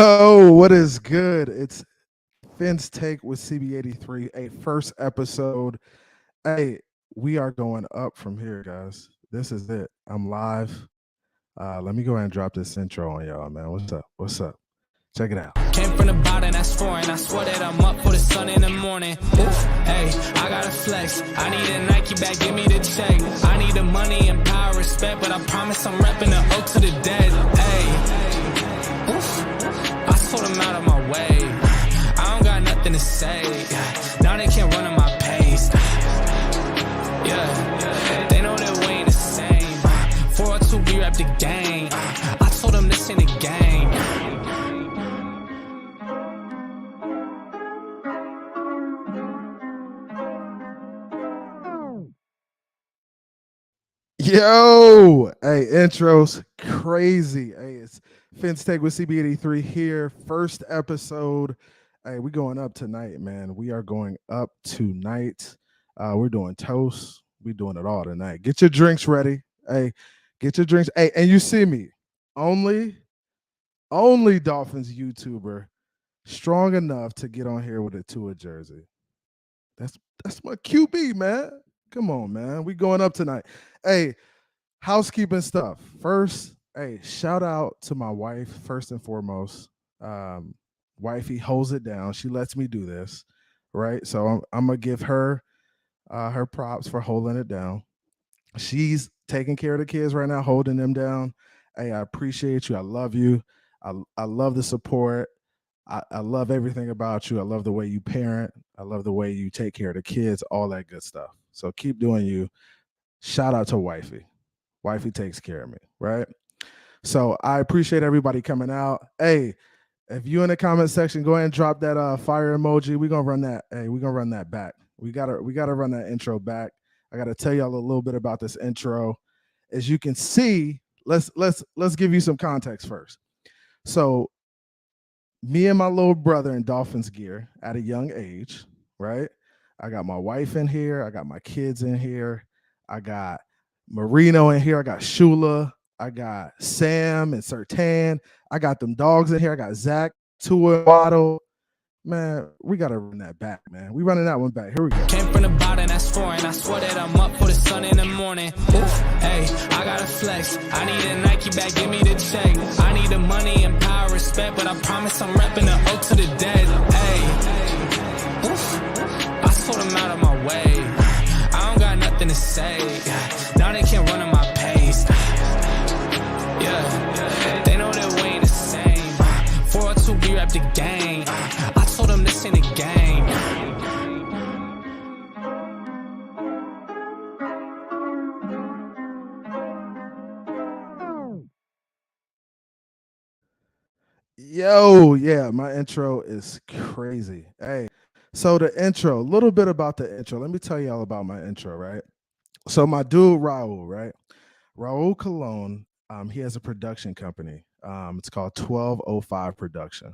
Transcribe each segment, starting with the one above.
Yo, what is good? It's Phins Take with CB83, a first episode. Hey, we are going up from here, guys. This is it. I'm live. Let me go ahead and drop this intro on y'all, man. What's up? What's up? Check it out. Came from the bottom, that's foreign. I swear that I'm up for the sun in the morning. Oof, hey, I gotta flex. I need a Nike bag, give me the check. I need the money and power, respect, but I promise I'm repping the oak to the dead. Hey, oof, I told them out of my way. I don't got nothing to say. Now they can't run at my pace. Yeah, they know that we ain't the same. 402, we rap the game. I told them this ain't a game. Yo, hey, intros crazy. Hey, it's Phins Take with CB83 here. First episode. Hey, we going up tonight, man. We are going up tonight. We're doing toast. We doing it all tonight. Get your drinks ready. Hey, get your drinks. Hey, and you see me. Only Dolphins YouTuber strong enough to get on here with a Tua jersey. That's my QB, man. Come on, man. We going up tonight. Hey, housekeeping stuff. First, hey, shout out to my wife, first and foremost. Wifey holds it down. She lets me do this, right? So I'm going to give her her props for holding it down. She's taking care of the kids right now, holding them down. Hey, I appreciate you. I love you. I love the support. I love everything about you. I love the way you parent. I love the way you take care of the kids, all that good stuff. So keep doing you. Shout out to Wifey. Wifey takes care of me, right? So I appreciate everybody coming out. Hey, if you in the comment section, go ahead and drop that fire emoji. We're gonna run that. Hey, we're gonna run that back. We gotta run that intro back. I gotta tell y'all a little bit about this intro. As you can see, let's give you some context first. So me and my little brother in Dolphins gear at a young age, right? I got my wife in here. I got my kids in here. I got Marino in here. I got Shula. I got Sam and Sertan. I got them dogs in here. I got Zach, Tua, and Waddle. Man, we got to run that back, man. We running that one back. Here we go. Came from the bottom, that's foreign. I swear that I'm up for the sun in the morning. Oof, hey, I gotta flex. I need a Nike bag, give me the check. I need the money and power, respect, but I promise I'm repping the oak to the dead. Hey, oof, I told them out of my way. I don't got nothing to say. Now they can't run at my pace. Yeah, they know that we ain't the same. 402, we rap the game. I told them this ain't a game. Yo, yeah, my intro is crazy. Hey, so the intro, a little bit about the intro. Let me tell you all about my intro, right? So my dude Raul, right? Raul Cologne, he has a production company. It's called 1205 Production.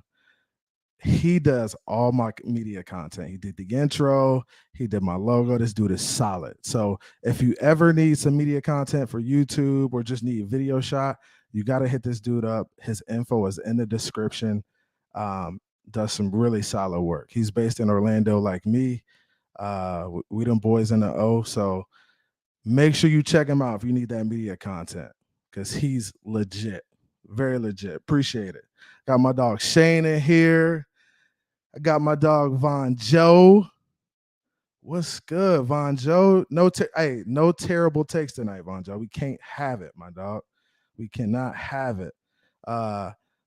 He does all my media content. He did the intro, he did my logo. This dude is solid. So if you ever need some media content for YouTube or just need a video shot, you got to hit this dude up. His info is in the description. Does some really solid work. He's based in Orlando like me. We them boys in the O. So make sure you check him out if you need that media content because he's legit. Very legit. Appreciate it. Got my dog Shane in here. I got my dog Von Joe. What's good, Von Joe? No terrible takes tonight, Von Joe. We can't have it, my dog. We cannot have it.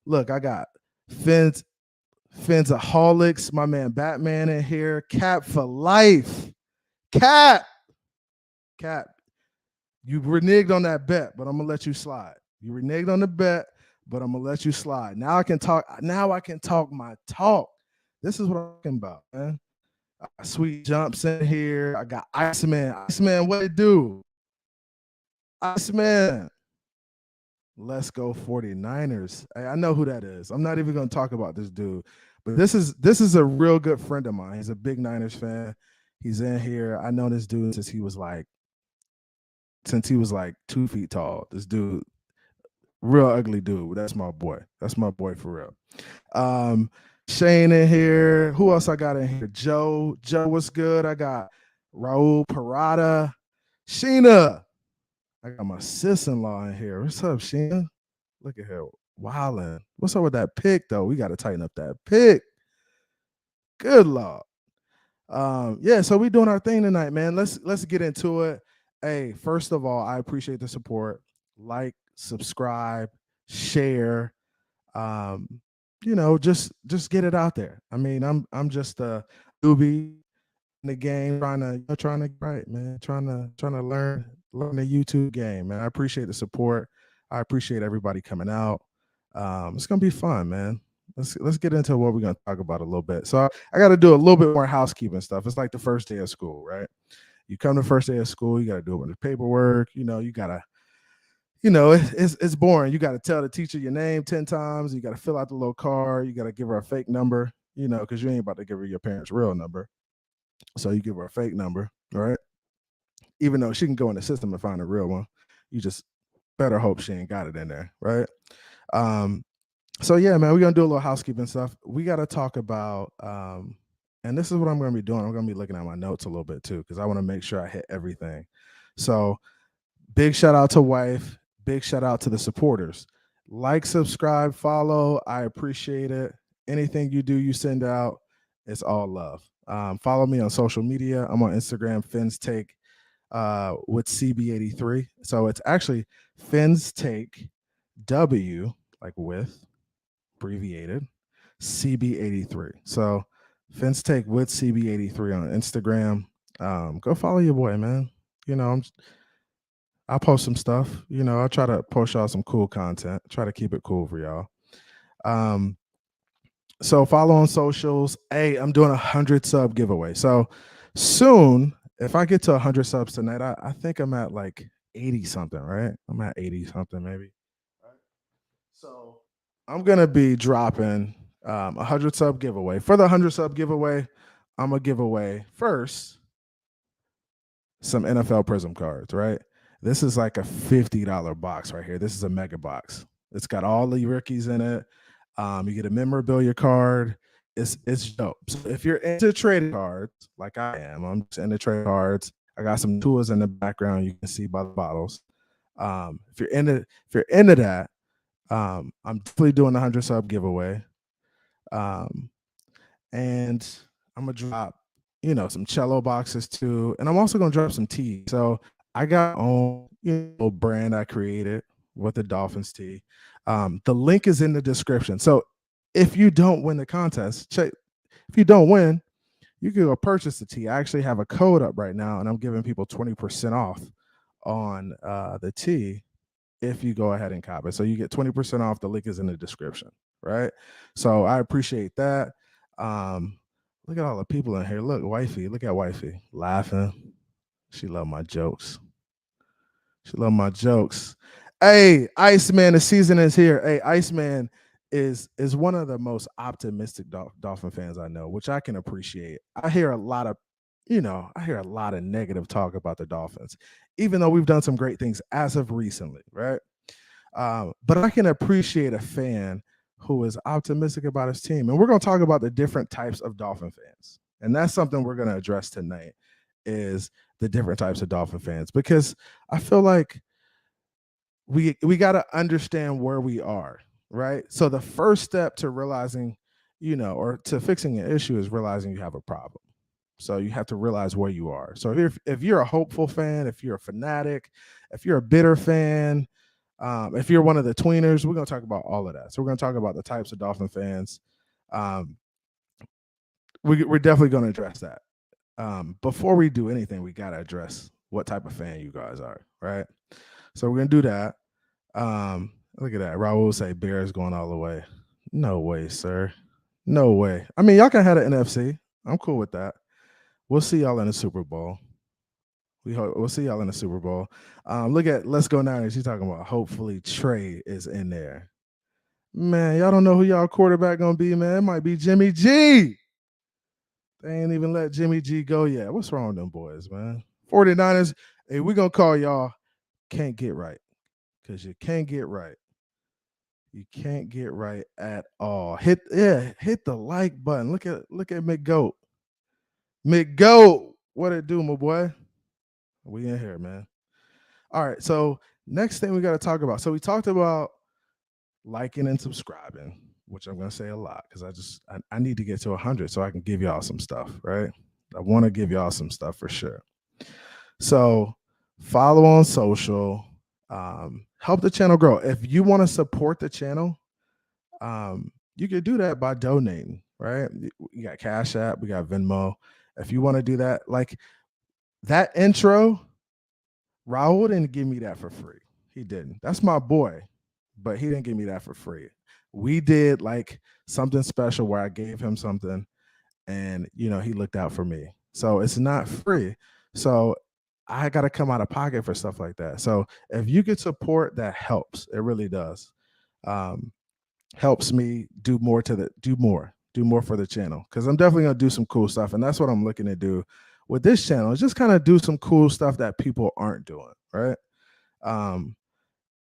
Look, I got Finsaholics, my man Batman in here. Cap for life. Cap. You reneged on that bet, but I'm gonna let you slide. You reneged on the bet, but I'm gonna let you slide. Now I can talk my talk. This is what I'm talking about, man. Sweet Jumps in here. I got Iceman. Iceman, what it do? Iceman. Let's go 49ers. I know who that is. I'm not even gonna talk about this dude, but this is a real good friend of mine. He's a big Niners fan. He's in here. I know this dude since he was like 2 feet tall. This dude real ugly dude. That's my boy. That's my boy for real. Um, Shane in here. Who else I got in here? Joe. Joe, what's good? I got Raul Parada. Sheena. I got my sis-in-law in here. What's up, Sheena? Look at her wildin'. What's up with that pick though? We got to tighten up that pick. Good lord. Yeah, so we doing our thing tonight, man. Let's get into it. Hey, first of all, I appreciate the support. Like, subscribe, share. Um, just get it out there. I mean, I'm just a newbie in the game, trying to right, man, trying to learn the YouTube game, man. I appreciate the support. I appreciate everybody coming out. It's gonna be fun, man. Let's get into what we're gonna talk about a little bit. So I got to do a little bit more housekeeping stuff. It's like the first day of school, right? You come to the first day of school, you got to do a bunch of paperwork. You gotta, it's boring. You got to tell the teacher your name 10 times. You got to fill out the little card. You got to give her a fake number, because you ain't about to give her your parents' real number. So you give her a fake number, right? Even though she can go in the system and find a real one, you just better hope she ain't got it in there, right? So yeah, man, we're gonna do a little housekeeping stuff. We got to talk about, and this is what I'm gonna be doing. I'm gonna be looking at my notes a little bit too, because I want to make sure I hit everything. So big shout out to wife. Big shout out to the supporters. Like, subscribe, follow. I appreciate it. Anything you do, you send out, it's all love. Follow me on social media. I'm on Instagram, Phins Take with CB83. So it's actually Phins Take W, like with, abbreviated, CB83. So Phins Take with CB83 on Instagram. Go follow your boy, man. I'll post some stuff. I'll try to post y'all some cool content. Try to keep it cool for y'all. So follow on socials. Hey, I'm doing 100 sub giveaway. So soon, if I get to 100 subs tonight, I think I'm at like 80 something, right? I'm at 80 something maybe. So I'm gonna be dropping 100 sub giveaway. For the 100 sub giveaway, I'm gonna give away first some NFL Prism cards, right? This is like a $50 box right here. This is a mega box. It's got all the rookies in it. You get a memorabilia card. It's dope. So if you're into trading cards, like I am, I'm just into trading cards. I got some tools in the background you can see by the bottles. If you're into that, I'm definitely doing a 100 sub giveaway. And I'm gonna drop, some cello boxes too, and I'm also gonna drop some tea. So I got my own, brand I created with the Dolphins tea. The link is in the description. So if you don't win the contest, check. If you don't win, you can go purchase the tea. I actually have a code up right now, and I'm giving people 20% off on the tea if you go ahead and cop it. So you get 20% off. The link is in the description, right? So I appreciate that. Look at all the people in here. Look, wifey. Look at wifey laughing. She love my jokes. She love my jokes. Hey, Iceman, the season is here. Hey, Iceman is one of the most optimistic Dolphin fans I know, which I can appreciate. I hear a lot of negative talk about the Dolphins, even though we've done some great things as of recently, right? But I can appreciate a fan who is optimistic about his team. And we're going to talk about the different types of Dolphin fans. And that's something we're going to address tonight, is the different types of Dolphin fans, because I feel like we got to understand where we are, right? So the first step to realizing, or to fixing an issue is realizing you have a problem. So you have to realize where you are. So if you're a hopeful fan, if you're a fanatic, if you're a bitter fan, if you're one of the tweeners, we're going to talk about all of that. So we're going to talk about the types of Dolphin fans. We're definitely going to address that. Before we do anything, we got to address what type of fan you guys are, right? So we're going to do that. Look at that. Raul say Bears going all the way. No way, sir. No way. I mean, y'all can have an NFC. I'm cool with that. We'll see y'all in the Super Bowl. We'll see y'all in the Super Bowl. Look at Let's Go Niners. She's talking about hopefully Trey is in there. Man, y'all don't know who y'all quarterback gonna be, man. It might be Jimmy G. They ain't even let Jimmy G go yet. What's wrong with them boys, man? 49ers, hey, we gonna call y'all can't get right, because you can't get right. You can't get right at all. Hit the like button. Look at McGoat. McGoat. What it do, my boy? We in here, man. All right. So next thing we got to talk about. So we talked about liking and subscribing, which I'm gonna say a lot because I need to get to 100 so I can give y'all some stuff, right? I want to give y'all some stuff for sure. So follow on social, help the channel grow. If you want to support the channel, you can do that by donating, right? We got Cash App, we got Venmo. If you want to do that, like that intro, Raul didn't give me that for free. He didn't. That's my boy, but he didn't give me that for free. We did like something special where I gave him something and he looked out for me. So it's not free. So I got to come out of pocket for stuff like that. So if you could support, that helps. It really does. Um, Helps me do more for the channel because I'm definitely gonna do some cool stuff, and that's what I'm looking to do with this channel. Is just kind of do some cool stuff that people aren't doing, right? Um,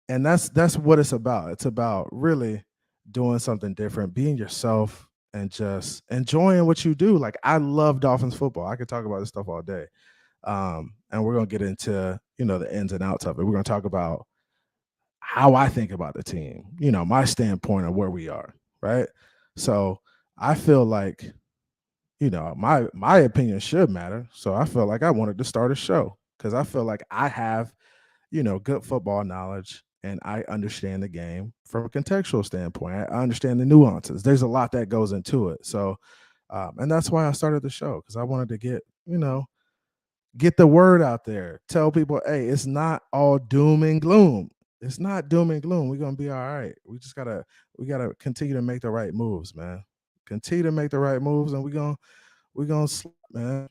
and that's what it's about. It's about really doing something different, being yourself, and just enjoying what you do. Like I love Dolphins football. I could talk about this stuff all day. And we're gonna get into the ins and outs of it. We're gonna talk about how I think about the team, my standpoint of where we are, right? So I feel like, my opinion should matter. So I feel like I wanted to start a show because I feel like I have, good football knowledge and I understand the game from a contextual standpoint. I understand the nuances. There's a lot that goes into it. So, and that's why I started the show because I wanted to get the word out there. Tell people, hey, it's not all doom and gloom. It's not doom and gloom. We're gonna be all right. We gotta continue to make the right moves, man. Continue to make the right moves, and we're gonna slap, man.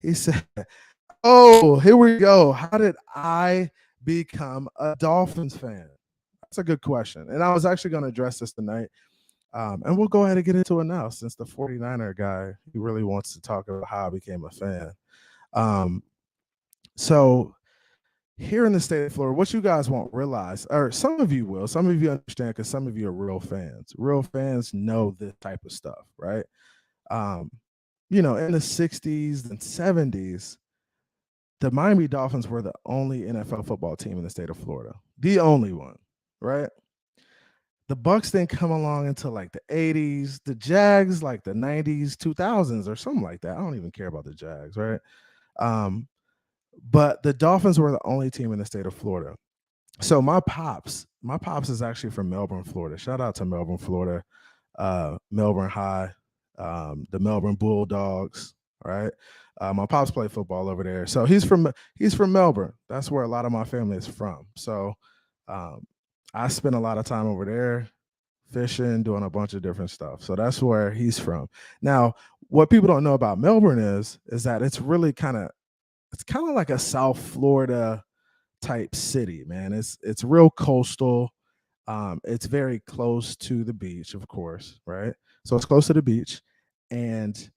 He said, "Oh, here we go. How did I become a Dolphins fan?" That's a good question, and I was actually gonna address this tonight. And we'll go ahead and get into it now, since the 49er guy he really wants to talk about how I became a fan. Um, so here in the state of Florida, what you guys won't realize, or some of you will, some of you understand because some of you are real fans. Real fans know this type of stuff, right? Um, in the 60s and 70s, the Miami Dolphins were the only NFL football team in the state of Florida. The only one, right? The Bucks didn't come along until like the 80s. The Jags, like the 90s, 2000s, or something like that. I don't even care about the Jags, right? Um, but the Dolphins were the only team in the state of Florida. So my pops is actually from Melbourne, Florida. Shout out to Melbourne, Florida, Melbourne High, the Melbourne Bulldogs. Right, my pops played football over there, so he's from Melbourne. That's where a lot of my family is from. So um, I spent a lot of time over there fishing, doing a bunch of different stuff. So that's where he's from. Now, what people don't know about Melbourne is that it's kind of like a South Florida type city, man. It's real coastal. It's very close to the beach, of course, right? So it's close to the beach, and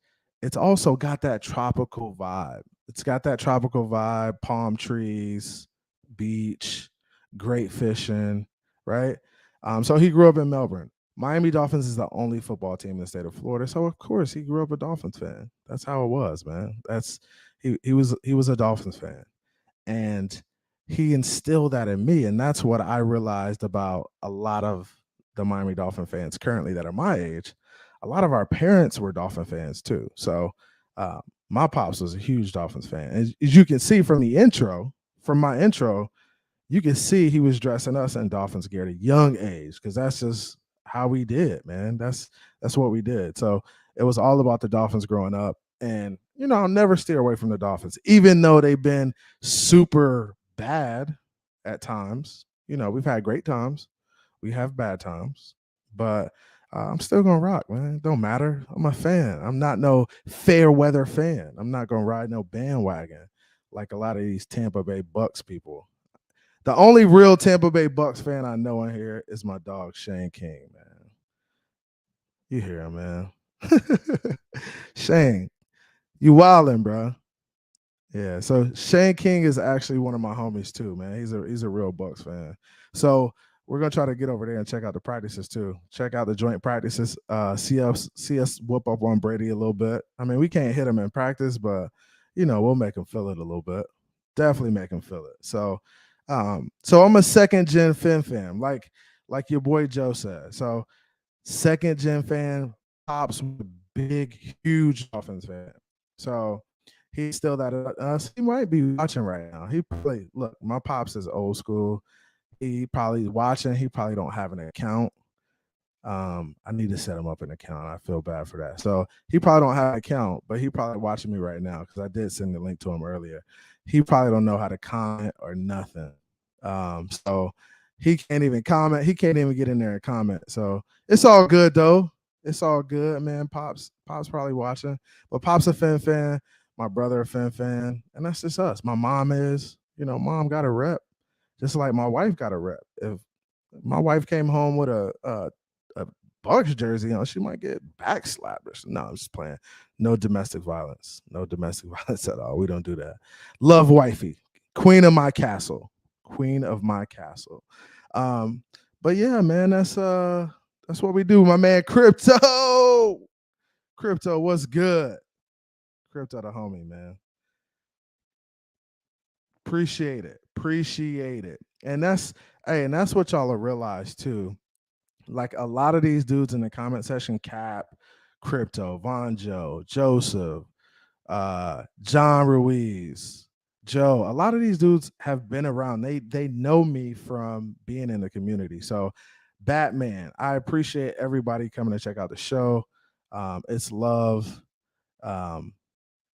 it's also got that tropical vibe. It's got that tropical vibe, palm trees, beach, great fishing, right? So he grew up in Melbourne. Miami Dolphins is the only football team in the state of Florida, so of course he grew up a Dolphins fan. That's how it was, man. He was a Dolphins fan, and he instilled that in me, and that's what I realized about a lot of the Miami Dolphin fans currently that are my age. A lot of our parents were Dolphin fans too. So uh, my pops was a huge Dolphins fan. As you can see from my intro, you can see he was dressing us in Dolphins gear at a young age because that's just how we did, man. That's what we did. So it was all about the Dolphins growing up, and I'll never steer away from the Dolphins, even though they've been super bad at times. We've had great times, we have bad times, but I'm still gonna rock, man. It don't matter. I'm a fan. I'm not no fair weather fan. I'm not gonna ride no bandwagon like a lot of these Tampa Bay Bucks people. The only real Tampa Bay Bucks fan I know in here is my dog Shane King, man. You hear him, man. Shane, you wildin', bro. Yeah. So Shane King is actually one of my homies too, man. He's a real Bucks fan. So we're gonna try to get over there and check out the practices too. Check out the joint practices. See us whoop up on Brady a little bit. I mean, we can't hit him in practice, but we'll make him feel it a little bit. Definitely make him feel it. So I'm a second gen Fin fan, like your boy Joe said. So second gen fan, pops big, huge Dolphins fan. So he's still that us. He might be watching right now. He probably look. My pops is old school. He probably watching. He probably don't have an account. I need to set him up an account. I feel bad for that. So he probably don't have an account, but he probably watching me right now because I did send the link to him earlier. He probably don't know how to comment or nothing. So he can't even comment. He can't even get in there and comment. So it's all good though. It's all good, man. Pops probably watching, but Pops a Fin fan. My brother a Fin fan, and that's just us. My mom is. Mom got a rep, just like my wife got a rep. If my wife came home with a Bucks jersey on, she might get backslapped. No, I'm just playing. No domestic violence. No domestic violence at all. We don't do that. Love wifey, queen of my castle, queen of my castle. Um, but yeah, man, that's what we do. My man, Crypto, what's good? Crypto, the homie, man. Appreciate it. And that's what y'all will realize too. Like a lot of these dudes in the comment section, Cap, Crypto, Von Joe, Joseph, John Ruiz, Joe. A lot of these dudes have been around. They know me from being in the community. So Batman, I appreciate everybody coming to check out the show. It's love. Um,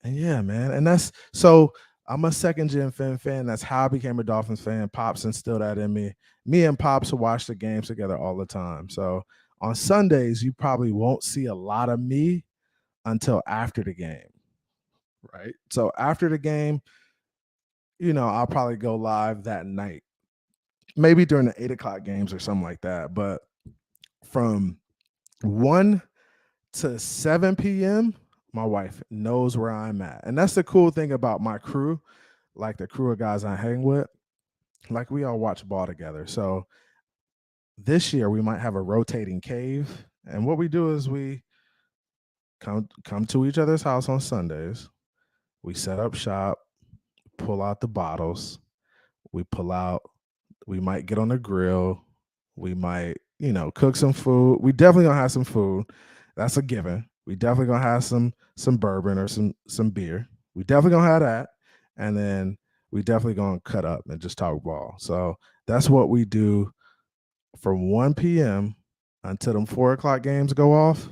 and yeah, man. And that's so I'm a second gen Fin fan. That's how I became a Dolphins fan. Pops instilled that in me. Me and Pops will watch the games together all the time. So on Sundays, you probably won't see a lot of me until after the game. Right. So after the game, I'll probably go live that night. Maybe during the 8 o'clock games or something like that. But from 1 to 7 p.m., my wife knows where I'm at. And that's the cool thing about my crew, like the crew of guys I hang with. Like we all watch ball together. So this year we might have a rotating cave. And what we do is we come to each other's house on Sundays. We set up shop, pull out the bottles, we pull out, we might get on the grill, we might, cook some food. We definitely gonna have some food. That's a given. We definitely gonna have some bourbon or some beer. We definitely gonna have that. And then we definitely gonna cut up and just talk ball. So that's what we do from 1 p.m. until them 4 o'clock games go off.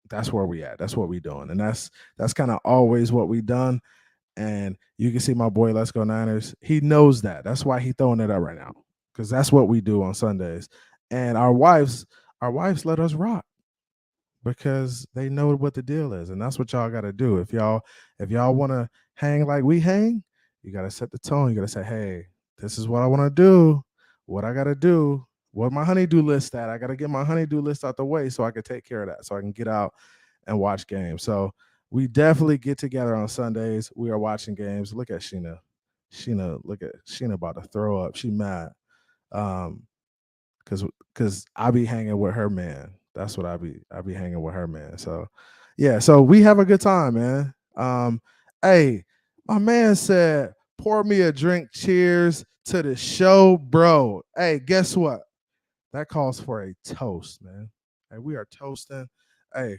That's where we at. That's what we doing. And that's kind of always what we done. And you can see my boy Let's Go Niners. He knows that. That's why he throwing it up right now. Because that's what we do on Sundays. And our wives let us rock because they know what the deal is. And that's what y'all gotta do. If y'all wanna hang like we hang, you gotta set the tone. You gotta say, hey, this is what I wanna do, what I gotta do, what my honeydew list at. I gotta get my honeydew list out the way so I can take care of that. So I can get out and watch games. So we definitely get together on Sundays. We are watching games. Look at Sheena. Look at Sheena about to throw up. She mad. Um, cause I be hanging with her man. That's what I be hanging with her man. So yeah, so we have a good time, man. Hey, my man said, pour me a drink. Cheers to the show, bro. Hey, guess what? That calls for a toast, man. Hey, we are toasting. Hey,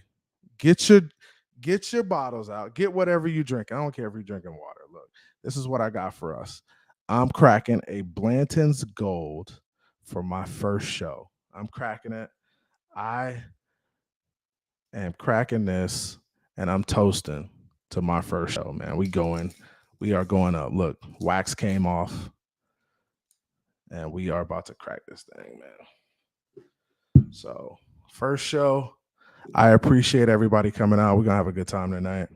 get your get your bottles out. Get whatever you drink. I don't care if you're drinking water. Look, this is what I got for us. I'm cracking a Blanton's Gold for my first show. I'm cracking it. I am cracking this and I'm toasting to my first show, man. We are going up. Look, wax came off and we are about to crack this thing, man. So, first show. I appreciate everybody coming out. We're gonna have a good time tonight.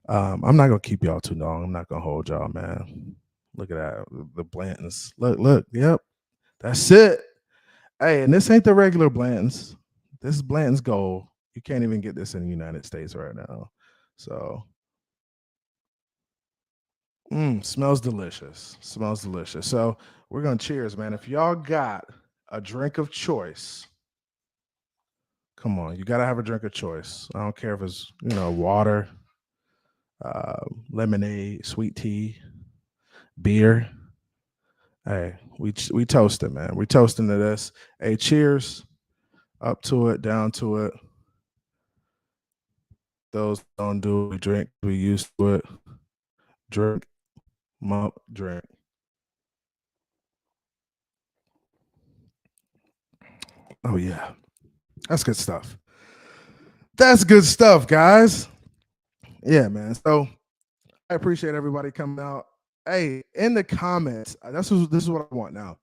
I'm not gonna keep y'all too long. I'm not gonna hold y'all, man. Look at that. The Blantons. Look. Yep. That's it. Hey, and this ain't the regular Blantons. This is Blanton's Gold. You can't even get this in the United States right now. So, smells delicious. Smells delicious. So, we're going to cheers, man. If y'all got a drink of choice. Come on, you gotta have a drink of choice. I don't care if it's water, lemonade, sweet tea, beer. Hey, we toasting, man. We toasting to this. Hey, cheers. Up to it, down to it. Those don't do it, we drink. We used to it. Drink, mump, drink. Oh yeah, that's good stuff. That's good stuff, guys. Yeah, man. So I appreciate everybody coming out. Hey, in the comments, this is what I want now.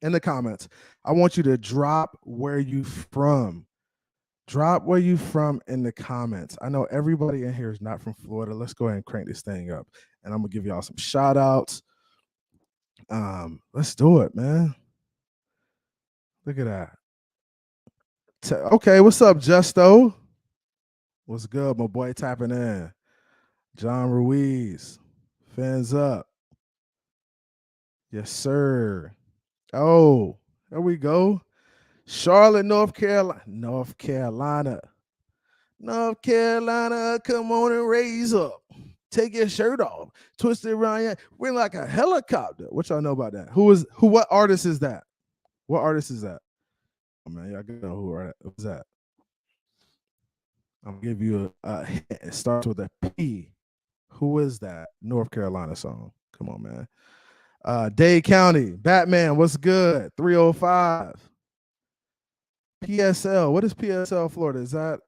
In the comments, I want you to drop where you from. Drop where you from in the comments. I know everybody in here is not from Florida. Let's go ahead and crank this thing up. And I'm gonna give y'all some shout outs. Let's do it, man. Look at that. Okay, what's up, Justo? What's good, my boy tapping in? John Ruiz. Fans up. Yes, sir. Oh, there we go. Charlotte, North Carolina. North Carolina, come on and raise up. Take your shirt off. Twist it around your. We're like a helicopter. What y'all know about that? What artist is that? What artist is that? Oh man, y'all gotta know who's that. I'm gonna give you a hint. It starts with a P. Who is that? North Carolina song. Come on, man. Dade County, Batman, what's good? 305. PSL. What is PSL, Florida? Is that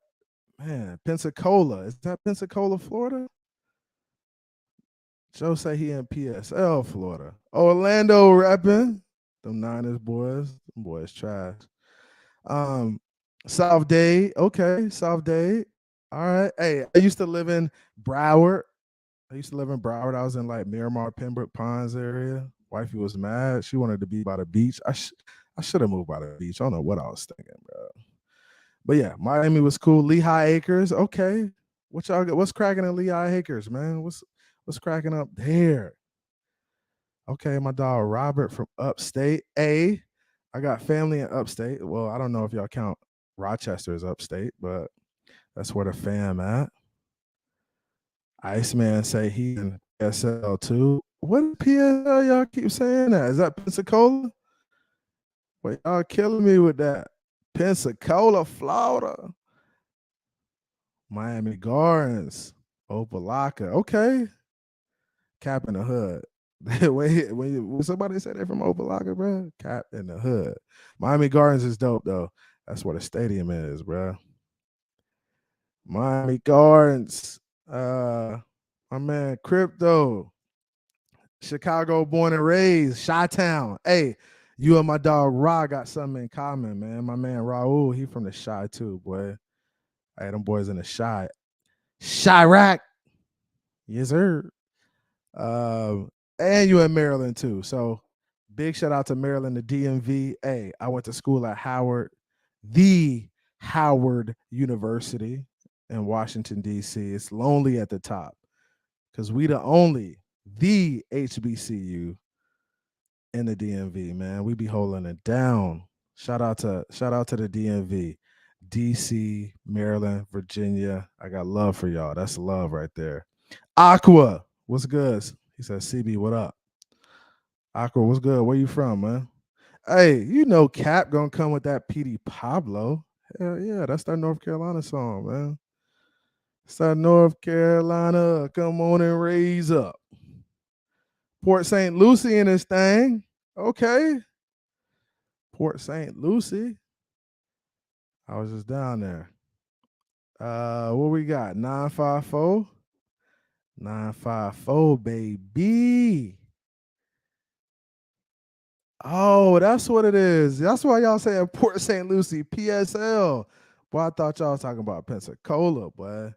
Pensacola? Is that Pensacola, Florida? Joe say he in PSL, Florida. Orlando rapping. Them Niners boys. Them boys trash. South Dade. Okay, South Dade. All right. Hey, I used to live in Broward. I was in like Miramar, Pembroke Pines area. Wifey was mad. She wanted to be by the beach. I should have moved by the beach. I don't know what I was thinking, bro. But yeah, Miami was cool. Lehigh Acres. Okay. What's cracking in Lehigh Acres, man? What's cracking up there? Okay, my dog Robert from upstate. I got family in upstate. Well, I don't know if y'all count Rochester as upstate, but that's where the fam at. Iceman say he in PSL too. What PSL y'all keep saying that? Is that Pensacola? Wait, y'all killing me with that. Pensacola, Florida. Miami Gardens. Opalaka. Okay. Cap in the hood. when somebody said they're from Opalaka, bro, cap in the hood. Miami Gardens is dope, though. That's where the stadium is, bro. Miami Gardens. My man Crypto. Chicago born and raised. Chi-Town. Hey, you and my dog Ra got something in common, man. My man Raul, he from the Chi too, boy. Hey, them boys in the Chi. Chirac. Yes, sir. And you in Maryland too. So big shout out to Maryland, the DMV. Hey, I went to school at the Howard University in Washington, D.C. It's lonely at the top because we the HBCU in the DMV, man. We be holding it down. Shout out to the DMV, DC, Maryland, Virginia. I got love for y'all. That's love right there. Aqua, what's good? He said, CB, what up? Aqua, what's good? Where you from, man? Hey, Cap gonna come with that PD Pablo. Hell yeah, that's that North Carolina song, man. It's that North Carolina. Come on and raise up. Port St. Lucie in this thing. Okay. Port St. Lucie. I was just down there. What we got? 954. 954, baby. Oh, that's what it is. That's why y'all saying Port St. Lucie, PSL. Boy, I thought y'all was talking about Pensacola, boy.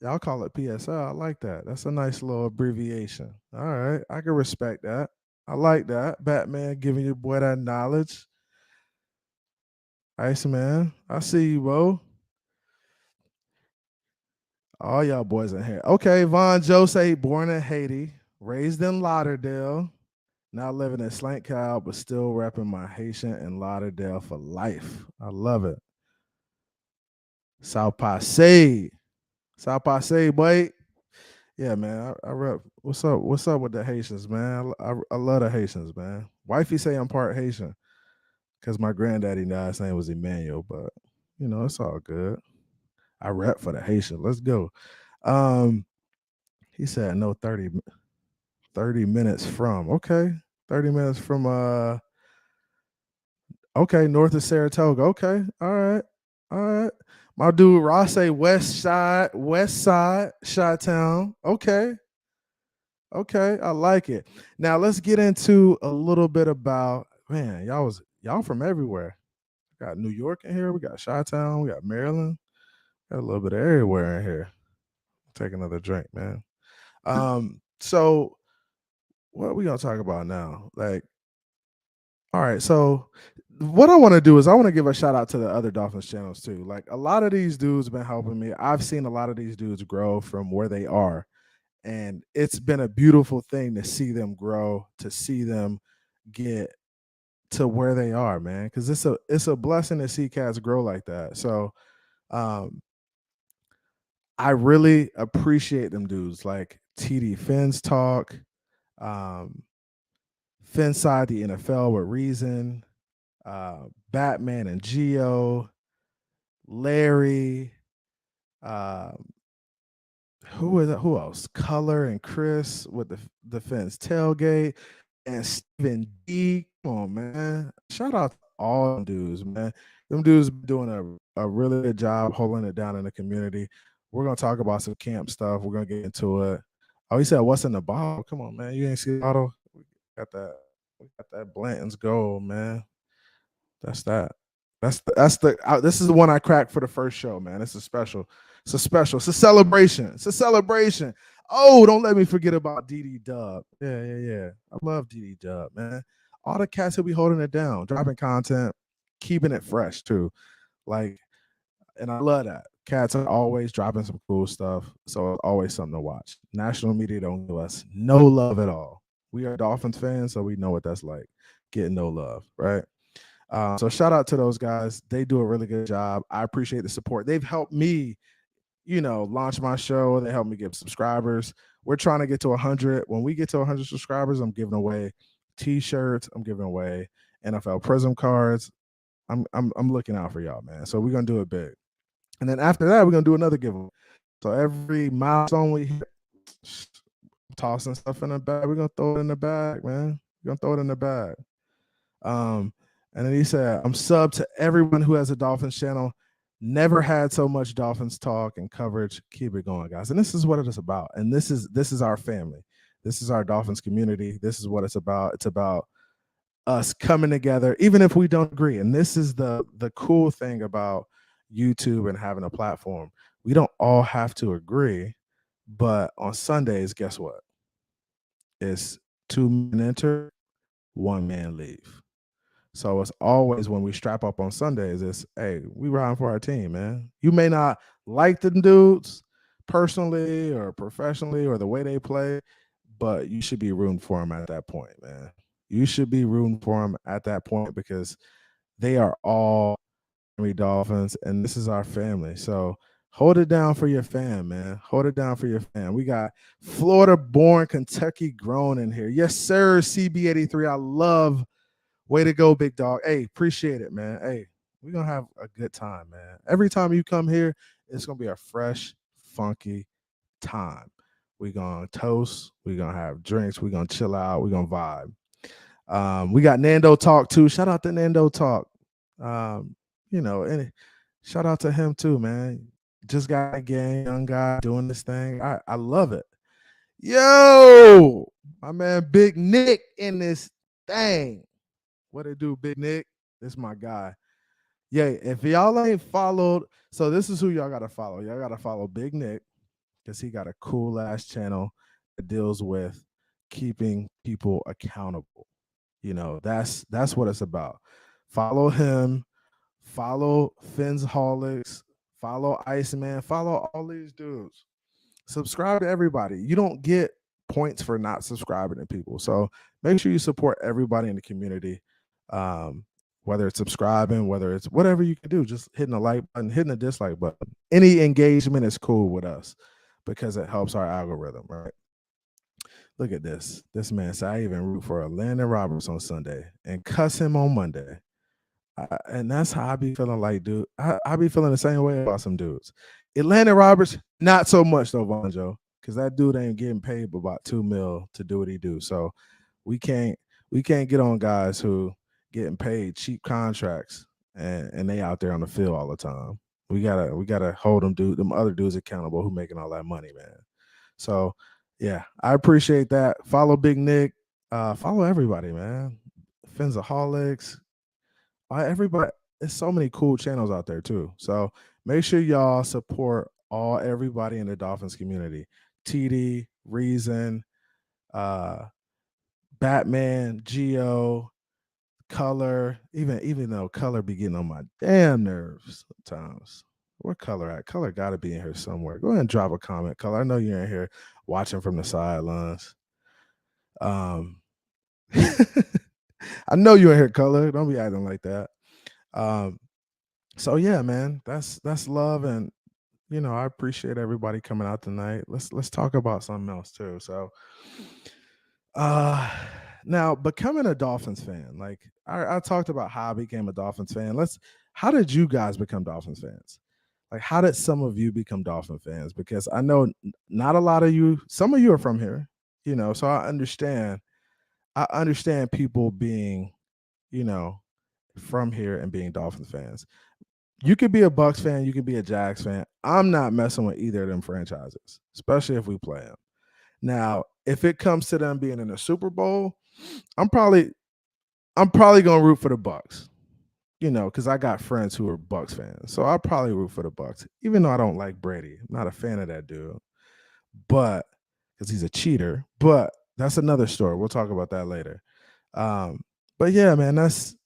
Y'all call it PSL. I like that. That's a nice little abbreviation. All right. I can respect that. I like that. Batman giving your boy that knowledge. Iceman, I see you, bro. All y'all boys in here. Okay, Von Jose, born in Haiti, raised in Lauderdale. Now living in Slant Cow, but still repping my Haitian and Lauderdale for life. I love it. South Passe. South Passe, boy. Yeah, man. I rep. What's up? What's up with the Haitians, man? I love the Haitians, man. Wifey say I'm part Haitian because my granddaddy last name was Emmanuel, but it's all good. I rep for the Haitian. Let's go. Um, he said no 30 minutes from. Okay. 30 minutes from okay, north of Saratoga. Okay. All right. All right. My dude Ross say West Side, Chi Town. Okay. Okay. I like it. Now let's get into a little bit about man, y'all from everywhere. We got New York in here, we got Chi Town, we got Maryland, got a little bit of everywhere in here. Take another drink, man. So what are we gonna talk about now? Like, all right, so what I want to do is I want to give a shout out to the other Dolphins channels too. Like a lot of these dudes been helping me. I've seen a lot of these dudes grow from where they are, and it's been a beautiful thing to see them grow, to see them get to where they are, man. Because it's a blessing to see cats grow like that. So um, I really appreciate them dudes like TD Phins Talk, um, Finside the NFL with Reason, Batman and Geo, Larry, um, who else? Color and Chris with the Fence tailgate, and Steven D. Come on, man. Shout out to all them dudes, man. Them dudes been doing a really good job holding it down in the community. We're gonna talk about some camp stuff. We're gonna get into it. Oh, he said, "What's in the bottle?" Come on, man. You ain't see the bottle. We got that. We got that Blanton's Gold, man. That's that. This is the one I cracked for the first show, man. It's a special. It's a special. It's a celebration. It's a celebration. Oh, don't let me forget about DD Dub. Yeah, yeah, yeah. I love DD Dub, man. All the cats who be holding it down, dropping content, keeping it fresh too. Like, and I love that. Cats are always dropping some cool stuff. So it's always something to watch. National media don't give us no love at all. We are Dolphins fans, so we know what that's like. Getting no love, right? So shout out to those guys. They do a really good job. I appreciate the support. They've helped me, launch my show. They helped me get subscribers. We're trying to get to 100. When we get to 100 subscribers, I'm giving away T-shirts. I'm giving away NFL Prism cards. I'm looking out for y'all, man. So we're gonna do it big. And then after that, we're gonna do another giveaway. So every milestone we hit, tossing stuff in the bag. We're gonna throw it in the bag, man. We're gonna throw it in the bag. And then he said, I'm sub to everyone who has a Dolphins channel. Never had so much Dolphins talk and coverage. Keep it going, guys. And this is what it is about. And this is our family. This is our Dolphins community. This is what it's about. It's about us coming together, even if we don't agree. And this is the cool thing about YouTube and having a platform. We don't all have to agree, but on Sundays, guess what? It's 2 men enter, 1 man leave. So it's always when we strap up on Sundays, it's hey, we riding for our team, man. You may not like the dudes personally or professionally or the way they play, but you should be rooting for them at that point, man. You should be rooting for them at that point because they are all Miami Dolphins, and this is our family. So hold it down for your fam, man. Hold it down for your fam. We got Florida-born, Kentucky-grown in here. Yes, sir, CB83. I love. Way to go, big dog. Hey, appreciate it, man. Hey, we're going to have a good time, man. Every time you come here, it's going to be a fresh, funky time. We're going to toast. We're going to have drinks. We're going to chill out. We're going to vibe. We got Nando Talk, too. Shout out to Nando Talk. And shout out to him, too, man. Just got a gang, young guy doing this thing. I love it. Yo, my man Big Nick in this thing. What it do, Big Nick? This my guy. Yeah, if y'all ain't followed, so this is who y'all gotta follow. Y'all gotta follow Big Nick because he got a cool ass channel that deals with keeping people accountable. That's what it's about. Follow him, follow Fins Holics, follow Iceman, follow all these dudes. Subscribe to everybody. You don't get points for not subscribing to people. So make sure you support everybody in the community. Whether it's subscribing, whether it's whatever you can do, just hitting a like button, hitting a dislike button. Any engagement is cool with us because it helps our algorithm, right? Look at this. This man said, I even root for a Landon Roberts on Sunday and cuss him on Monday. And that's how I be feeling like, dude. I be feeling the same way about some dudes. Landon Roberts, not so much though, Vonjo, because that dude ain't getting paid but about $2 million to do what he do. So we can't get on guys who getting paid cheap contracts and they out there on the field all the time. We gotta hold them other dudes accountable who making all that money, man. So yeah, I appreciate that. Follow Big Nick. Follow everybody, man. Finsaholics. Everybody. There's so many cool channels out there too. So make sure y'all support everybody in the Dolphins community. TD, Reason, Batman, Geo, Color. Even though Color be getting on my damn nerves sometimes. Where Color at? Color got to be in here somewhere. Go ahead and drop a comment, Color. I know you're in here watching from the sidelines. I know you're in here, Color. Don't be acting like that. So yeah, man, that's love, and I appreciate everybody coming out tonight. Let's talk about something else too. So, now becoming a Dolphins fan, like I talked about how I became a Dolphins fan. How did you guys become Dolphins fans? Like, how did some of you become Dolphin fans? Because I know not a lot of you. Some of you are from here, so I understand. I understand people being, from here and being Dolphins fans. You could be a Bucks fan, you could be a Jags fan. I'm not messing with either of them franchises, especially if we play them. Now, if it comes to them being in a Super Bowl, I'm probably gonna root for the Bucks, because I got friends who are Bucks fans. So I'll probably root for the Bucks, even though I don't like Brady. I'm not a fan of that dude, but because he's a cheater. But that's another story. We'll talk about that later. But yeah, man, that's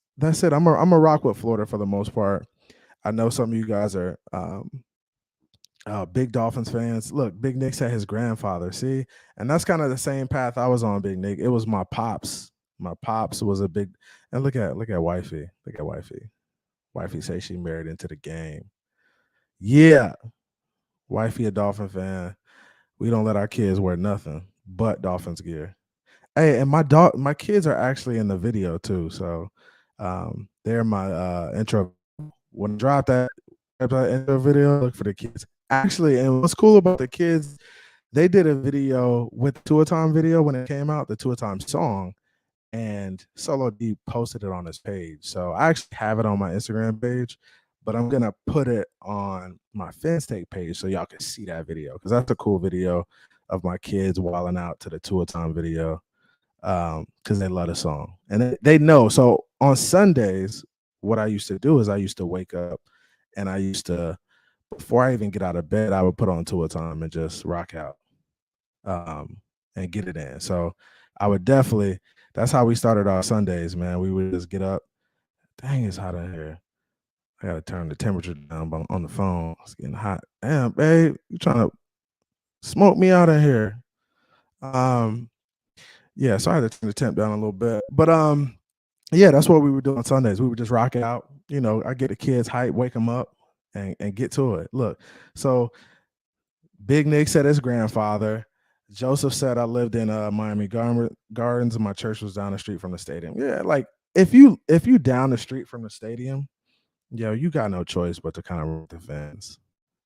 it. I'm a rock with Florida for the most part. I know some of you guys are big Dolphins fans. Look, Big Nick said his grandfather. See, and that's kind of the same path I was on, Big Nick. It was my pops. My pops was a big, and look at wifey. Look at wifey. Wifey say she married into the game. Yeah, wifey a Dolphin fan. We don't let our kids wear nothing but Dolphins gear. Hey, and my kids are actually in the video too. So they're my intro. When I drop that intro video, look for the kids. Actually, and what's cool about the kids, they did a video with the Tua Time video when it came out, the Tua Time song, and Solo D posted it on his page. So I actually have it on my Instagram page, but I'm gonna put it on my Phins Take page so y'all can see that video, because that's a cool video of my kids wilding out to the Tua Time video, because they love the song and they know. So on Sundays, what I used to do is I used to wake up and I used to, before I even get out of bed, I would put on Tua Time and just rock out and get it in. So I would definitely, that's how we started our Sundays, man. We would just get up. Dang, it's hot in here. I got to turn the temperature down on the phone. It's getting hot. Damn, babe, you trying to smoke me out of here. Yeah, so I had to turn the temp down a little bit. But yeah, that's what we would do on Sundays. We would just rock out. I get the kids hype, wake them up, and get to it. Look, so Big Nick said his grandfather. Joseph said I lived in Miami Gardens and my church was down the street from the stadium. Yeah, like if you down the street from the stadium, you got no choice but to kind of root the fans.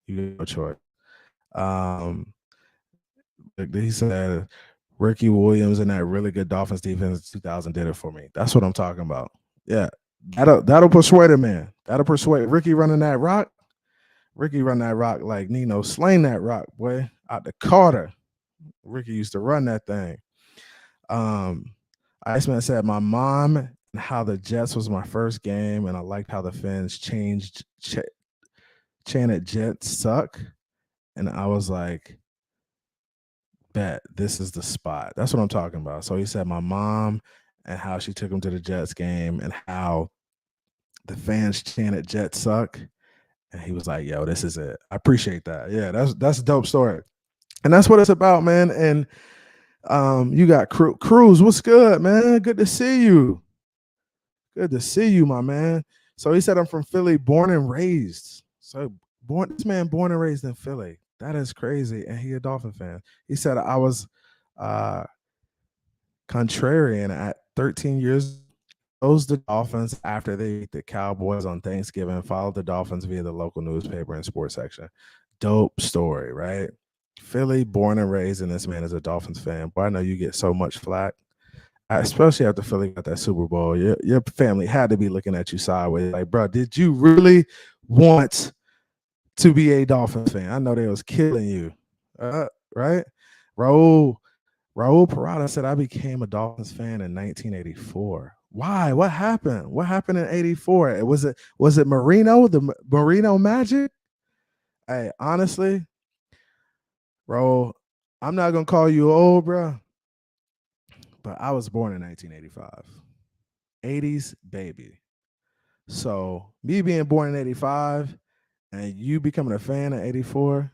You got no choice. He said Ricky Williams and that really good Dolphins defense in 2000 did it for me. That's what I'm talking about. Yeah, that'll persuade a man. That'll persuade Ricky running that rock. Ricky run that rock like Nino slaying that rock, boy, out the Carter. Ricky used to run that thing. Iceman said my mom and how the Jets was my first game, and I liked how the Phins chanted Jets suck, and I was like, bet this is the spot. That's what I'm talking about. So he said my mom and how she took him to the Jets game and how the fans chanted Jets suck. And he was like, yo, this is it. I appreciate that. Yeah, that's a dope story. And that's what it's about, man. And You got Cruz. What's good, man? Good to see you. Good to see you, my man. So he said I'm from Philly, born and raised. So this man born and raised in Philly. That is crazy. And he a Dolphin fan. He said I was uh contrarian at 13 years. Chose the Dolphins after they beat the Cowboys on Thanksgiving, followed the Dolphins via the local newspaper and sports section. Dope story, right? Philly, born and raised, and this man is a Dolphins fan. But I know you get so much flack, especially after Philly got that Super Bowl. Your family had to be looking at you sideways, like, bro, did you really want to be a Dolphins fan? I know they was killing you, right? Raul Raul Parada said I became a Dolphins fan in 1984. Why? What happened? What happened in 84? Was it Marino, the Marino Magic? Hey, honestly, Raul, I'm not gonna call you old, bro, but I was born in 1985. 80s baby. So me being born in 85 and you becoming a fan in 84,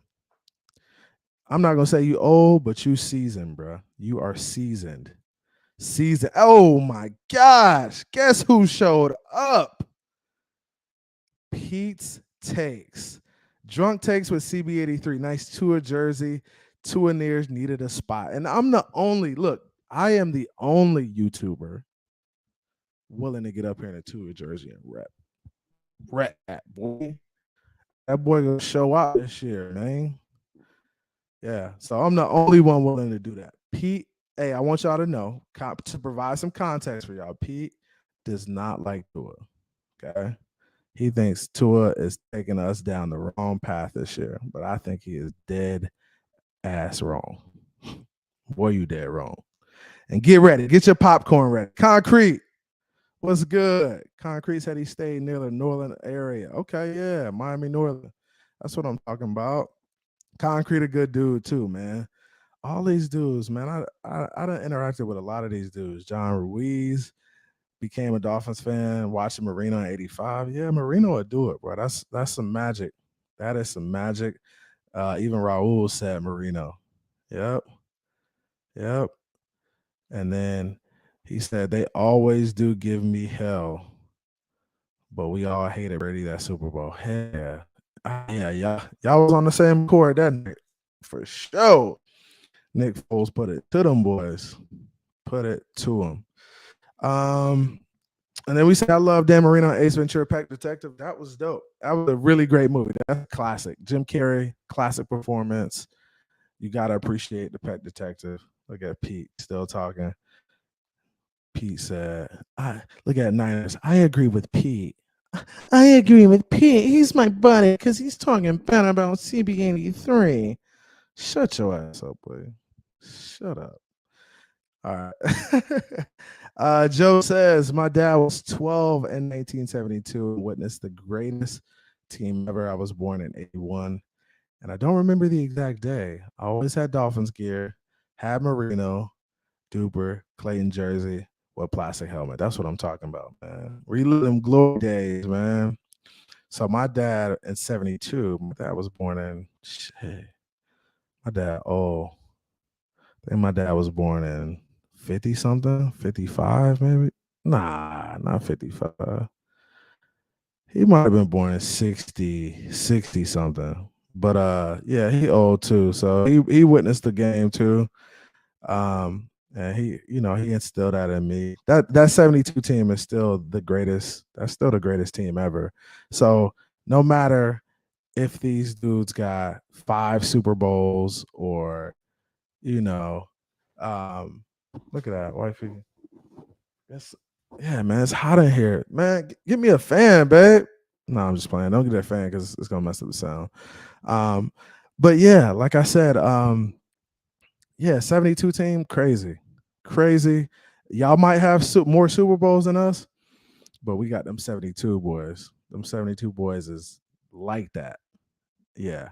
I'm not gonna say you old, but you seasoned, bro. You are seasoned. Season. Oh my gosh. Guess who showed up? Pete's Takes. Drunk Takes with CB83. Nice Tua jersey. Tua Nears needed a spot. And I'm the only, look, I am the only YouTuber willing to get up here in a Tua jersey and rep that boy. That boy gonna show out this year, man. Yeah. So I'm the only one willing to do that. Pete, hey, I want y'all to know, to provide some context for y'all. Pete does not like Tua. Okay. He thinks Tua is taking us down the wrong path this year, but I think he is dead ass wrong. Boy, you dead wrong. And get ready. Get your popcorn ready. Concrete. What's good? Concrete said he stayed near the Northern area. Okay, yeah. Miami Northern. That's what I'm talking about. Concrete a good dude too, man. All these dudes, man. I done interacted with a lot of these dudes. John Ruiz became a Dolphins fan, watching Marino in 85. Yeah, Marino would do it, bro. That's some magic. That is some magic. Even Raul said Marino. Yep. Yep. And then he said they always do give me hell, but we all hated Brady that Super Bowl. Hell yeah. Yeah, y'all was on the same court that night. For sure. Nick Foles put it to them boys. Put it to them. And then we said I love Dan Marino and Ace Ventura Pet Detective. That was dope. That was a really great movie. That's classic. Jim Carrey, classic performance. You gotta appreciate the Pet Detective. Look at Pete still talking. Pete said, "I look at Niners. I agree with Pete. I agree with Pete. He's my buddy because he's talking bad about CB83. Shut your ass up, boy. Shut up. All right." Joe says, my dad was 12 in 1972 and witnessed the greatest team ever. I was born in 81, and I don't remember the exact day. I always had Dolphins gear, had Marino, Duper, Clayton jersey with plastic helmet. That's what I'm talking about, man. Relive them glory days, man. So my dad in 72, my dad was born in, shit, my dad, I think my dad was born in 50 something, 55 maybe. Nah, not 55. He might have been born in 60 something. But yeah, he old too. So he witnessed the game too. And he instilled that in me. That 72 team is still the greatest. That's still the greatest team ever. So no matter if these dudes got 5 Super Bowls or, you know, look at that, wifey. Yeah, man, it's hot in here. Man, get me a fan, babe. No, I'm just playing. Don't get that fan because it's gonna mess up the sound. But yeah, like I said, yeah, 72 team, crazy. Y'all might have more Super Bowls than us, but we got them 72 boys. Them 72 boys is like that. Yeah.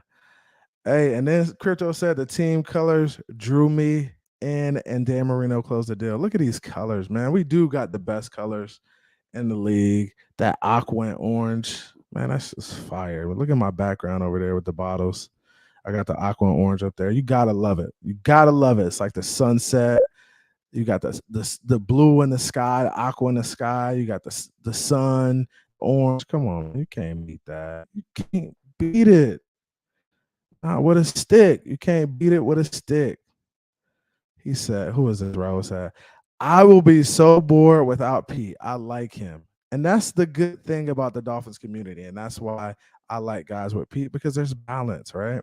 Hey, and then Crypto said the team colors drew me in, and Dan Marino closed the deal. Look at these colors, man. We do got the best colors in the league. That aqua and orange, man, that's just fire. But look at my background over there with the bottles. I got the aqua and orange up there. You gotta love it. You gotta love it. It's like the sunset. You got the blue in the sky, the aqua in the sky. You got the sun, orange. Come on, you can't beat that. You can't beat it. Not with a stick. You can't beat it with a stick. He said, "Who is this?" Raul said, "I will be so bored without Pete. I like him." And that's the good thing about the Dolphins community. And that's why I like guys with Pete, because there's balance, right?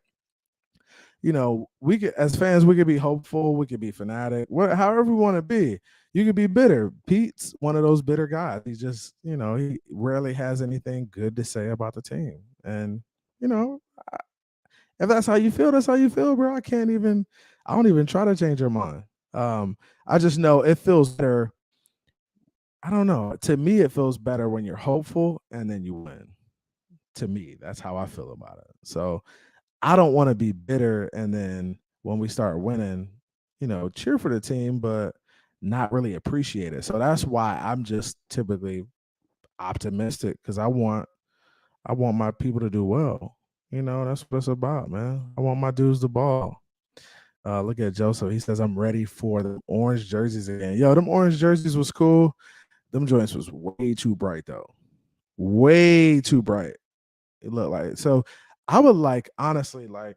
We could, as fans, we could be hopeful, we could be fanatic, however we want to be. You could be bitter. Pete's one of those bitter guys. He just, he rarely has anything good to say about the team. And, you know, if that's how you feel, that's how you feel, bro. I don't even try to change your mind. I just know it feels better. I don't know. To me, it feels better when you're hopeful and then you win. To me, that's how I feel about it. So I don't want to be bitter and then when we start winning, cheer for the team, but not really appreciate it. So that's why I'm just typically optimistic, because I want my people to do well. That's what it's about, man. I want my dudes to ball. Look at Joseph. He says, I'm ready for the orange jerseys again. Yo, them orange jerseys was cool. Them joints was way too bright, though. Way too bright. It looked like. So I would honestly, like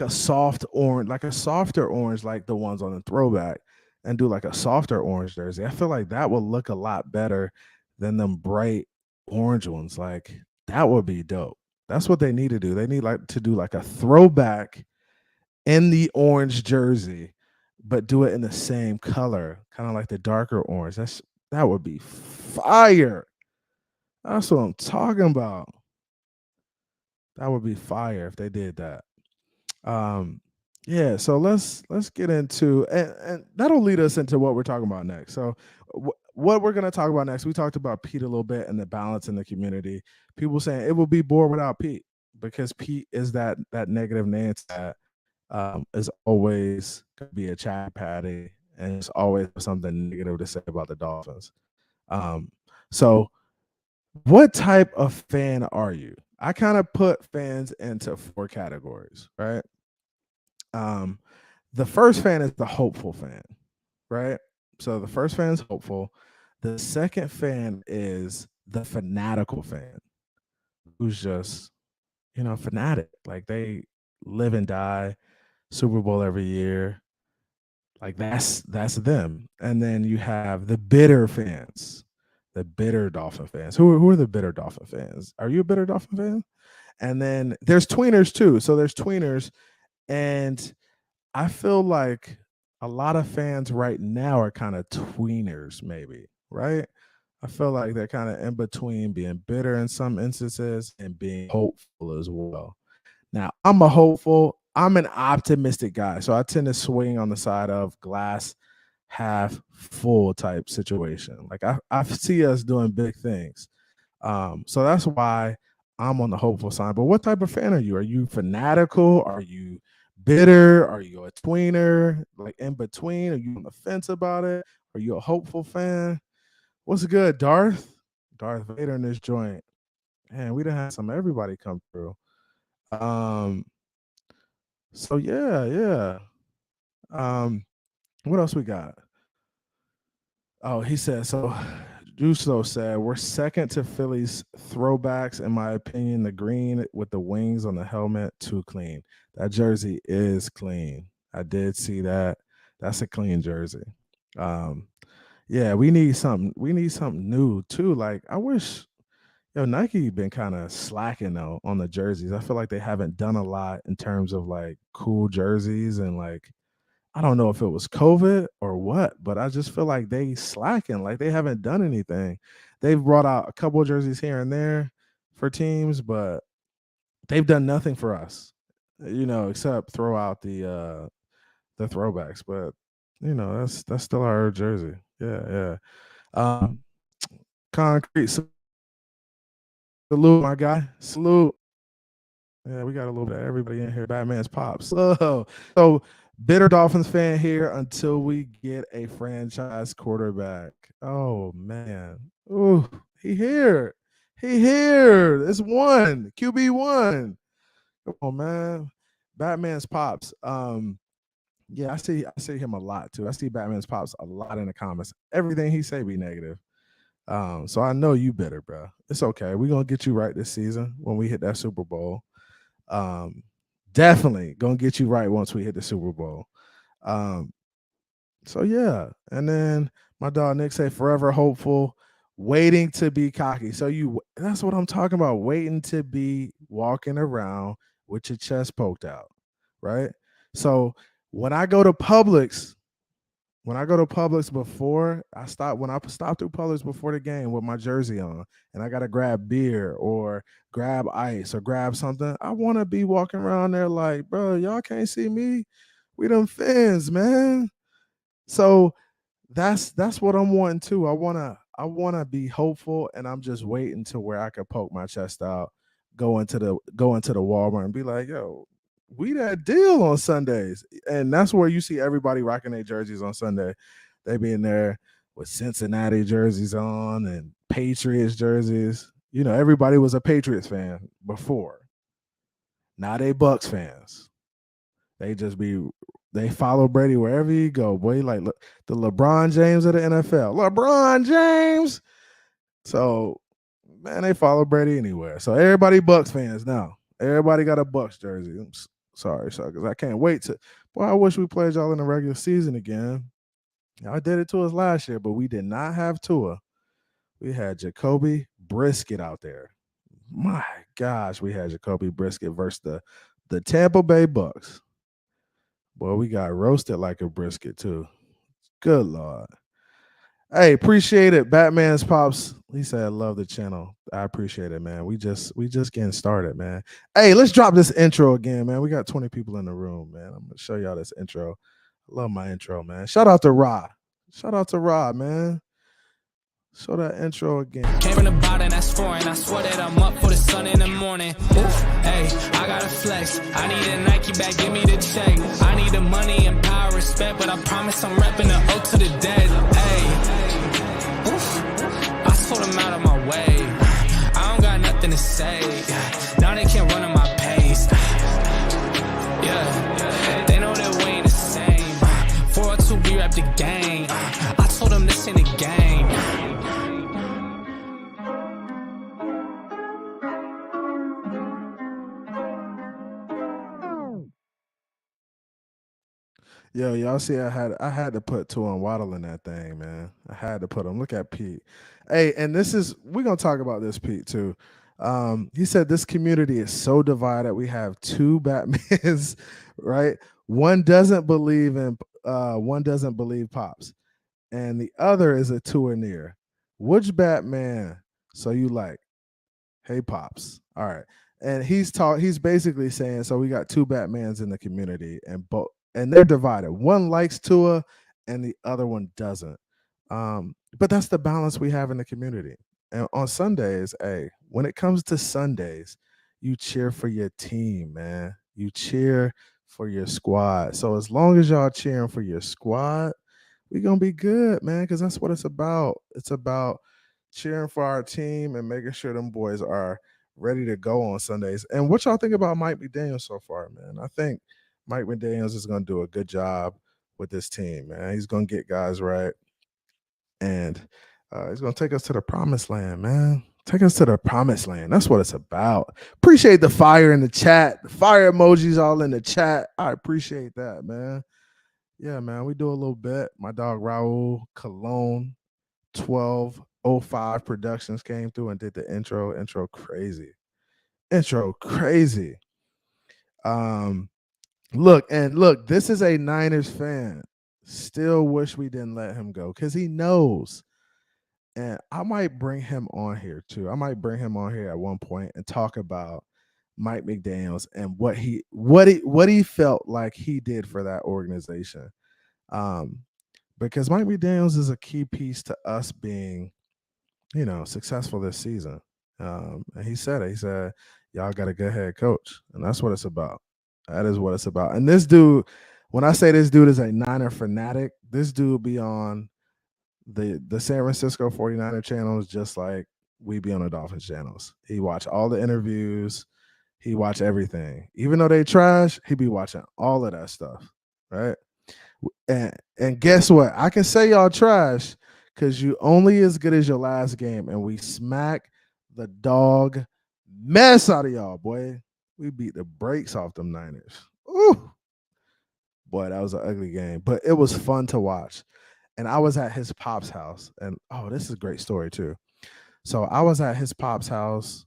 a soft orange, like a softer orange, like the ones on the throwback, and do like a softer orange jersey. I feel like that would look a lot better than them bright orange ones. Like that would be dope. That's what they need to do. They need to do like a throwback in the orange jersey, but do it in the same color, kind of like the darker orange. That would be fire. That's what I'm talking about. That would be fire if they did that. Um, yeah, so let's get into, and that'll lead us into what we're talking about next. So what we're going to talk about next, we talked about Pete a little bit and the balance in the community. People saying it will be bored without Pete, because Pete is that negative Nancy that is always going to be a chat patty and it's always something negative to say about the Dolphins. So what type of fan are you? I kind of put fans into 4 categories, right? The first fan is the hopeful fan, right? So the first fan is hopeful. The second fan is the fanatical fan, who's just, fanatic. Like they live and die Super Bowl every year. Like that's them. And then you have the bitter fans, the bitter Dolphin fans. Who are the bitter Dolphin fans? Are you a bitter Dolphin fan? And then there's tweeners too. So there's tweeners, and I feel like a lot of fans right now are kind of tweeners, maybe, right? I feel like they're kind of in between being bitter in some instances and being hopeful as well. Now, I'm a hopeful, I'm an optimistic guy. So I tend to swing on the side of glass half full type situation. Like I see us doing big things. So that's why I'm on the hopeful side. But what type of fan are you? Are you fanatical? Are you bitter? Are you a tweener? Like in between? Are you on the fence about it? Are you a hopeful fan? What's good, Darth? Darth Vader in this joint. Man, we done had some everybody come through. Um, so yeah. Um, what else we got? Oh, he said so. Juso said we're second to Philly's throwbacks, in my opinion. The green with the wings on the helmet, too clean. That jersey is clean. I did see that. That's a clean jersey. Yeah, we need something. We need something new too. Like I wish, Nike been kind of slacking though on the jerseys. I feel like they haven't done a lot in terms of like cool jerseys, and like I don't know if it was COVID or what, but I just feel like they slacking. Like they haven't done anything. They've brought out a couple of jerseys here and there for teams, but they've done nothing for us, except throw out the throwbacks. But that's still our jersey. Yeah. Concrete salute, my guy. Salute. Yeah, we got a little bit of everybody in here. Batman's pops. So bitter Dolphins fan here until we get a franchise quarterback. Oh man. Ooh, he here. He here. It's one. QB1. Come on, man. Batman's pops. Yeah, I see him a lot too. I see Batman's pops a lot in the comments. Everything he say be negative. So I know you better, bro. It's okay. We're gonna get you right this season when we hit that Super Bowl. Um, Definitely gonna get you right once we hit the Super Bowl. Um, so yeah, and then my dog Nick say forever hopeful, waiting to be cocky. So that's what I'm talking about. Waiting to be walking around with your chest poked out, right? So when I go to Publix, before I stop, when I stop through Publix before the game with my jersey on, and I gotta grab beer or grab ice or grab something, I want to be walking around there like, bro, y'all can't see me. We them fans, man. So that's what I'm wanting too. I wanna be hopeful, and I'm just waiting to where I could poke my chest out, go into the Walmart and be like, yo, we that deal on Sundays. And that's where you see everybody rocking their jerseys on Sunday. They be in there with Cincinnati jerseys on and Patriots jerseys. Everybody was a Patriots fan before. Now they Bucks fans. They just be they follow Brady wherever you go, boy. Like look, the LeBron James of the NFL. LeBron James. So man, they follow Brady anywhere. So everybody Bucks fans now. Everybody got a Bucks jersey. Sorry, because I can't wait to. Boy, I wish we played y'all in the regular season again. Y'all did it to us last year, but we did not have Tua. We had Jacoby Brisket out there. My gosh, we had Jacoby Brisket versus the Tampa Bay Bucks. Boy, we got roasted like a brisket too. Good Lord. Hey, appreciate it. Batman's pops. He said, I love the channel. I appreciate it, man. We just getting started, man. Hey, let's drop this intro again, man. We got 20 people in the room, man. I'm gonna show y'all this intro. I love my intro, man. Shout out to Rod. Shout out to Rod, man. Show that intro again. Came from the bottom, that's foreign. I swear that I'm up for the sun in the morning. Oof, hey, I gotta flex. I need a Nike bag, give me the check. I need the money and power, respect, but I promise I'm repping the O to the dead. Hey, oof, I told them out of my way. I don't got nothing to say. Now they can't run at my pace. Yeah, they know that we ain't the same. 402, we rap the game. I told them this ain't a game. Yo, y'all see, I had to put Tua and Waddle in that thing, man. I had to put him. Look at Pete. Hey, and we're gonna talk about this, Pete, too. He said this community is so divided. We have two Batmans, right? One doesn't believe Pops, and the other is a Tua near. Which Batman? So you like? Hey, Pops. All right. And he's basically saying, so we got two Batmans in the community, and they're divided. One likes Tua and the other one doesn't. But that's the balance we have in the community. And on Sundays, hey, when it comes to Sundays, you cheer for your team, man. You cheer for your squad. So as long as y'all cheering for your squad, we're gonna be good, man, because that's what it's about. It's about cheering for our team and making sure them boys are ready to go on Sundays. And what y'all think about Mike McDaniel so far, man? I think Mike McDaniels is gonna do a good job with this team, man. He's gonna get guys right, and he's gonna take us to the promised land, man. Take us to the promised land. That's what it's about. Appreciate the fire in the chat. The fire emojis all in the chat. I appreciate that, man. Yeah, man. We do a little bit. My dog Raul Cologne 1205 Productions came through and did the intro. Intro crazy. Intro crazy. Look, this is a Niners fan. Still wish we didn't let him go because he knows. And I might bring him on here too. I might bring him on here at one point and talk about Mike McDaniels and what he felt like he did for that organization. Because Mike McDaniels is a key piece to us being, successful this season. And he said it. He said, y'all got a good head coach. And that's what it's about. That is what it's about. And this dude, when I say this dude is a Niner fanatic, this dude be on the San Francisco 49er channels just like we be on the Dolphins channels. He watch all the interviews. He watch everything. Even though they trash, he be watching all of that stuff, right? And guess what? I can say y'all trash because you only as good as your last game, and we smack the dog mess out of y'all, boy. We beat the brakes off them Niners. Ooh, boy, that was an ugly game, but it was fun to watch. And I was at his pop's house, and oh, this is a great story too. So I was at his pop's house.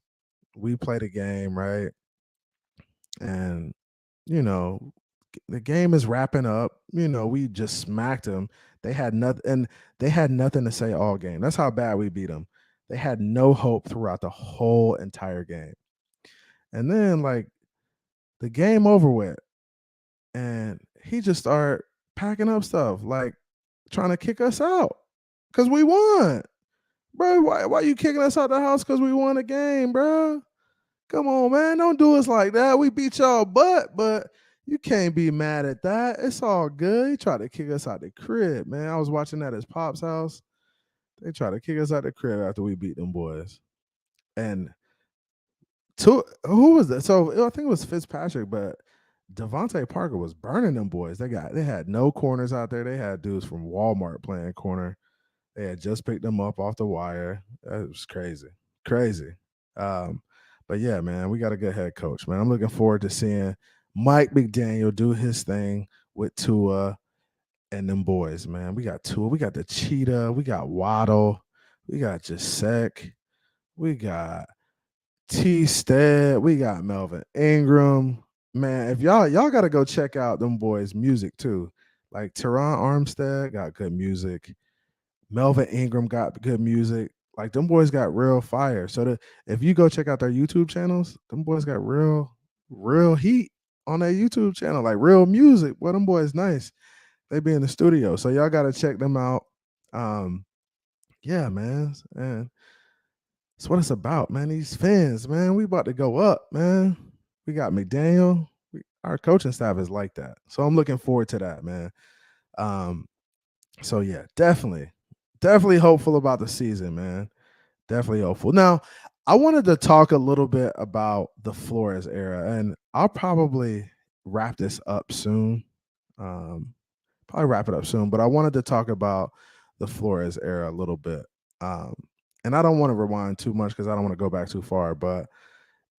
We played a game, right? And you know, the game is wrapping up. We just smacked them. They had nothing, and they had nothing to say all game. That's how bad we beat them. They had no hope throughout the whole entire game. And then, like, the game over with, and he just started packing up stuff, like trying to kick us out because we won, bro. Why you kicking us out the house because we won a game, bro? Come on, man. Don't do us like that. We beat y'all butt, but you can't be mad at that. It's all good. He tried to kick us out the crib, man. I was watching at his pop's house. They tried to kick us out the crib after we beat them boys. And who was that? So I think it was Fitzpatrick, but Devontae Parker was burning them boys. They had no corners out there. They had dudes from Walmart playing corner. They had just picked them up off the wire. That was crazy. Crazy. Um, but yeah, man, we got a good head coach, man. I'm looking forward to seeing Mike McDaniel do his thing with Tua and them boys, man. We got Tua, we got the Cheetah, we got Waddle, we got Jasek, we got T Stead, we got Melvin Ingram. Man, if y'all gotta go check out them boys' music too. Like Teron Armstead got good music. Melvin Ingram got good music. Like them boys got real fire. So if you go check out their YouTube channels, them boys got real heat on their YouTube channel, like real music. Well, them boys nice. They be in the studio. So y'all gotta check them out. Yeah, man. And that's what it's about, man. These fans, man. We about to go up, man. We got McDaniel. Our coaching staff is like that. So I'm looking forward to that, man. Um, so yeah, definitely hopeful about the season, man. Definitely hopeful. Now, I wanted to talk a little bit about the Flores era, and I'll probably wrap this up soon. Um, Probably wrap it up soon, but I wanted to talk about the Flores era a little bit. Um, and I don't want to rewind too much because I don't want to go back too far, but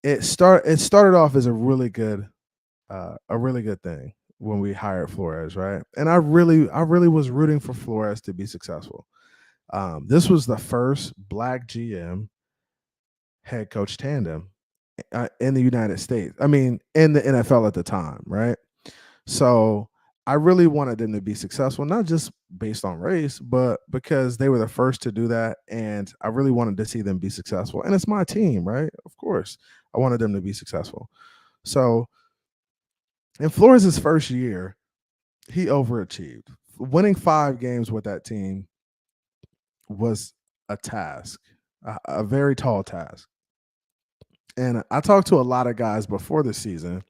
it started off as a really good thing when we hired Flores, right? And I really was rooting for Flores to be successful. This was the first black GM head coach tandem in the United States. I mean, in the NFL at the time, right? So I really wanted them to be successful, not just based on race, but because they were the first to do that. And I really wanted to see them be successful. And it's my team, right? Of course, I wanted them to be successful. So in Flores' first year, he overachieved. Winning 5 games with that team was a task, a very tall task. And I talked to a lot of guys before the season,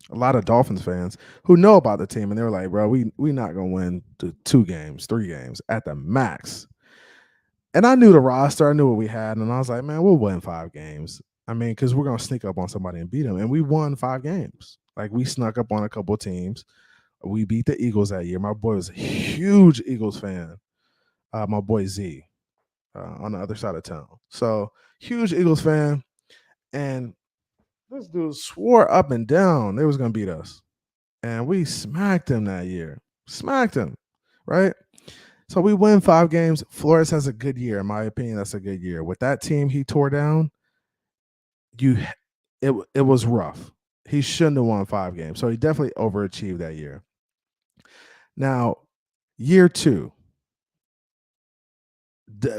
a lot of Dolphins fans who know about the team, and they were like, "Bro, we not gonna win 2 games, 3 games at the max." And I knew the roster, I knew what we had, and I was like, "Man, we'll win 5 games." I mean, because we're gonna sneak up on somebody and beat them, and we won 5 games. Like we snuck up on a couple teams. We beat the Eagles that year. My boy was a huge Eagles fan. My boy Z on the other side of town. So huge Eagles fan, and this dude swore up and down they was gonna beat us, and we smacked him that year. Smacked him, right? So we win 5 games. Flores has a good year, in my opinion. That's a good year. With that team he tore down, you, it was rough. He shouldn't have won 5 games, so he definitely overachieved that year. Now, year 2,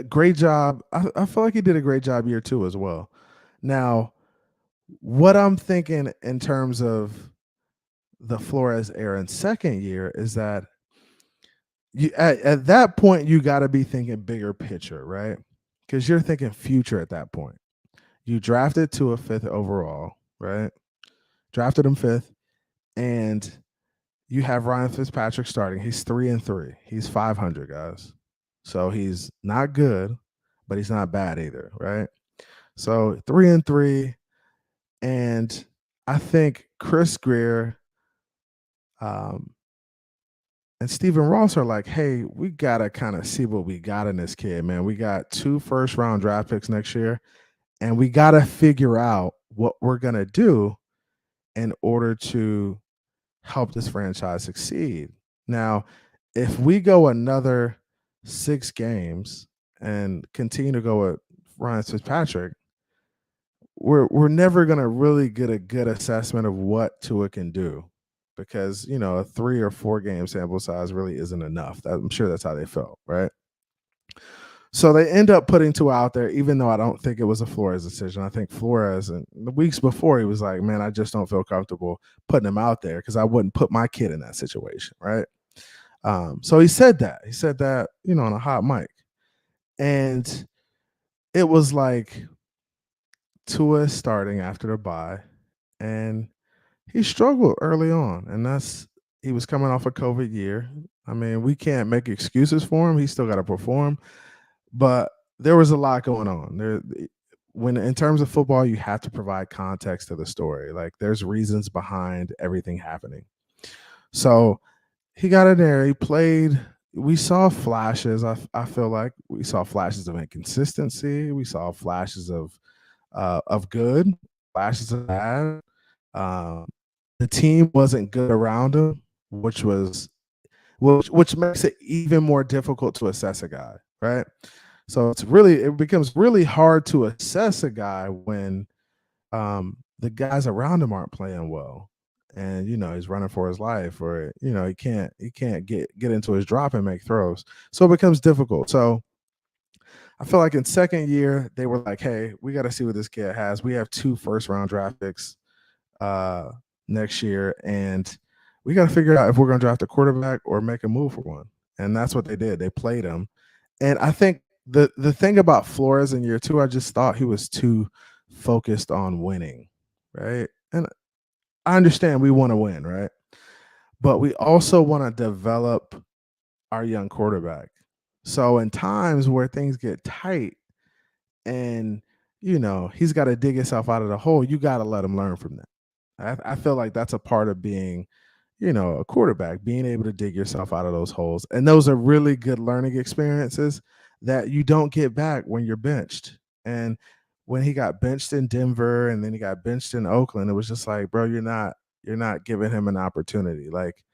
great job. I feel like he did a great job year 2 as well. Now, what I'm thinking in terms of the Flores era in second year is that you at that point you got to be thinking bigger picture, right? Because you're thinking future at that point. You drafted to a 5th overall, right? Drafted him 5th, and you have Ryan Fitzpatrick starting. He's 3-3. He's 500, guys. So he's not good, but he's not bad either, right? So 3-3, and I think Chris Greer um, and Stephen Ross are like, hey, we gotta kind of see what we got in this kid, man. We got 2 first-round draft picks next year, and we gotta figure out what we're gonna do in order to help this franchise succeed. Now, if we go another 6 games and continue to go with Ryan Fitzpatrick, we're never gonna really get a good assessment of what Tua can do because a 3 or 4 game sample size really isn't enough. I'm sure that's how they felt, right? So they end up putting Tua out there, even though I don't think it was a Flores decision. I think Flores, and the weeks before, he was like, "Man, I just don't feel comfortable putting him out there because I wouldn't put my kid in that situation, right?" So he said that. He said that, on a hot mic, and it was like Tua starting after the bye, and he struggled early on, and he was coming off a COVID year. I mean, we can't make excuses for him. He still got to perform, but there was a lot going on. When in terms of football, you have to provide context to the story. Like there's reasons behind everything happening. So he got in there. He played. We saw flashes. I feel like we saw flashes of inconsistency. We saw flashes of good, flashes of bad. Um, the team wasn't good around him, which makes it even more difficult to assess a guy, right? So it becomes really hard to assess a guy when the guys around him aren't playing well, and he's running for his life, or he can't get into his drop and make throws. So it becomes difficult. So I feel like in second year they were like, hey, we got to see what this kid has. We have 2 first-round draft picks uh, next year, and we got to figure out if we're going to draft a quarterback or make a move for one. And that's what they did. They played him, and I think the thing about Flores in year 2, I just thought he was too focused on winning, right? And I understand we want to win, right? But we also want to develop our young quarterback. So in times where things get tight and he's got to dig himself out of the hole, you got to let him learn from that. I feel like that's a part of being, a quarterback, being able to dig yourself out of those holes. And those are really good learning experiences that you don't get back when you're benched. And when he got benched in Denver and then he got benched in Oakland, it was just like, bro, you're not giving him an opportunity. Like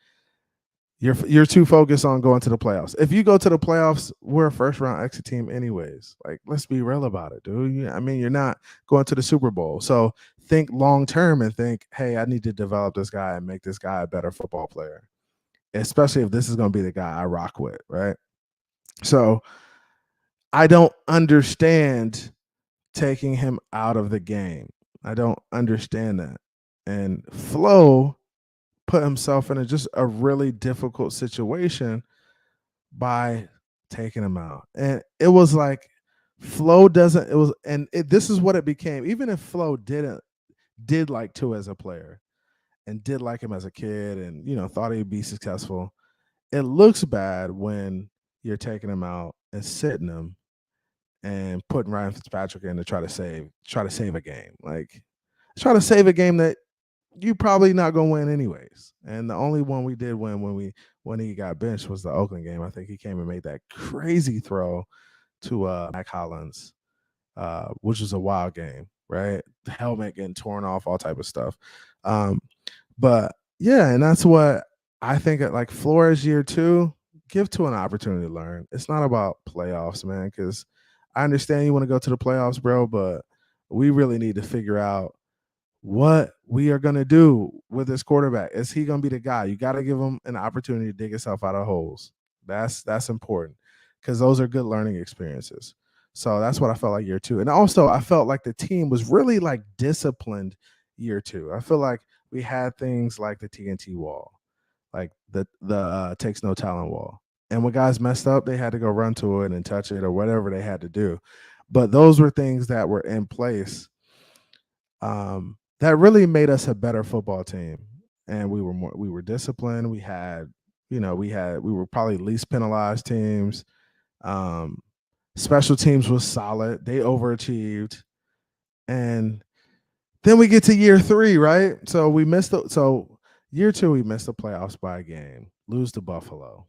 you're too focused on going to the playoffs. If you go to the playoffs, we're a first round exit team anyways. Like, let's be real about it, dude. I mean, you're not going to the Super Bowl. So think long term and think, hey, I need to develop this guy and make this guy a better football player, especially if this is going to be the guy I rock with, right? So I don't understand taking him out of the game. I don't understand that. And Flo put himself in just a really difficult situation by taking him out. And it was like Flo doesn't it was and this is what it became. Even if Flo did like Tua as a player and did like him as a kid and thought he'd be successful, it looks bad when you're taking him out and sitting him and putting Ryan Fitzpatrick in to try to save a game. Like try to save a game that you probably not gonna win anyways. And the only one we did win when he got benched was the Oakland game. I think he came and made that crazy throw to Mac Hollins, which was a wild game, right? The helmet getting torn off, all type of stuff. But yeah, and that's what I think. Like Flores year 2, give to an opportunity to learn. It's not about playoffs, man. Because I understand you want to go to the playoffs, bro, but we really need to figure out what we are going to do with this quarterback. Is he going to be the guy? You got to give him an opportunity to dig himself out of holes. That's important because those are good learning experiences. So that's what I felt like year 2. And also I felt like the team was really like disciplined year 2. I feel like we had things like the TNT wall, like the takes no talent wall. And when guys messed up, they had to go run to it and touch it or whatever they had to do. But those were things that were in place that really made us a better football team. And we were disciplined. We were probably least penalized teams. Um, Special teams was solid. They overachieved. And Then we get to year 3, right? So year 2 we missed the playoffs by a game, lose to Buffalo.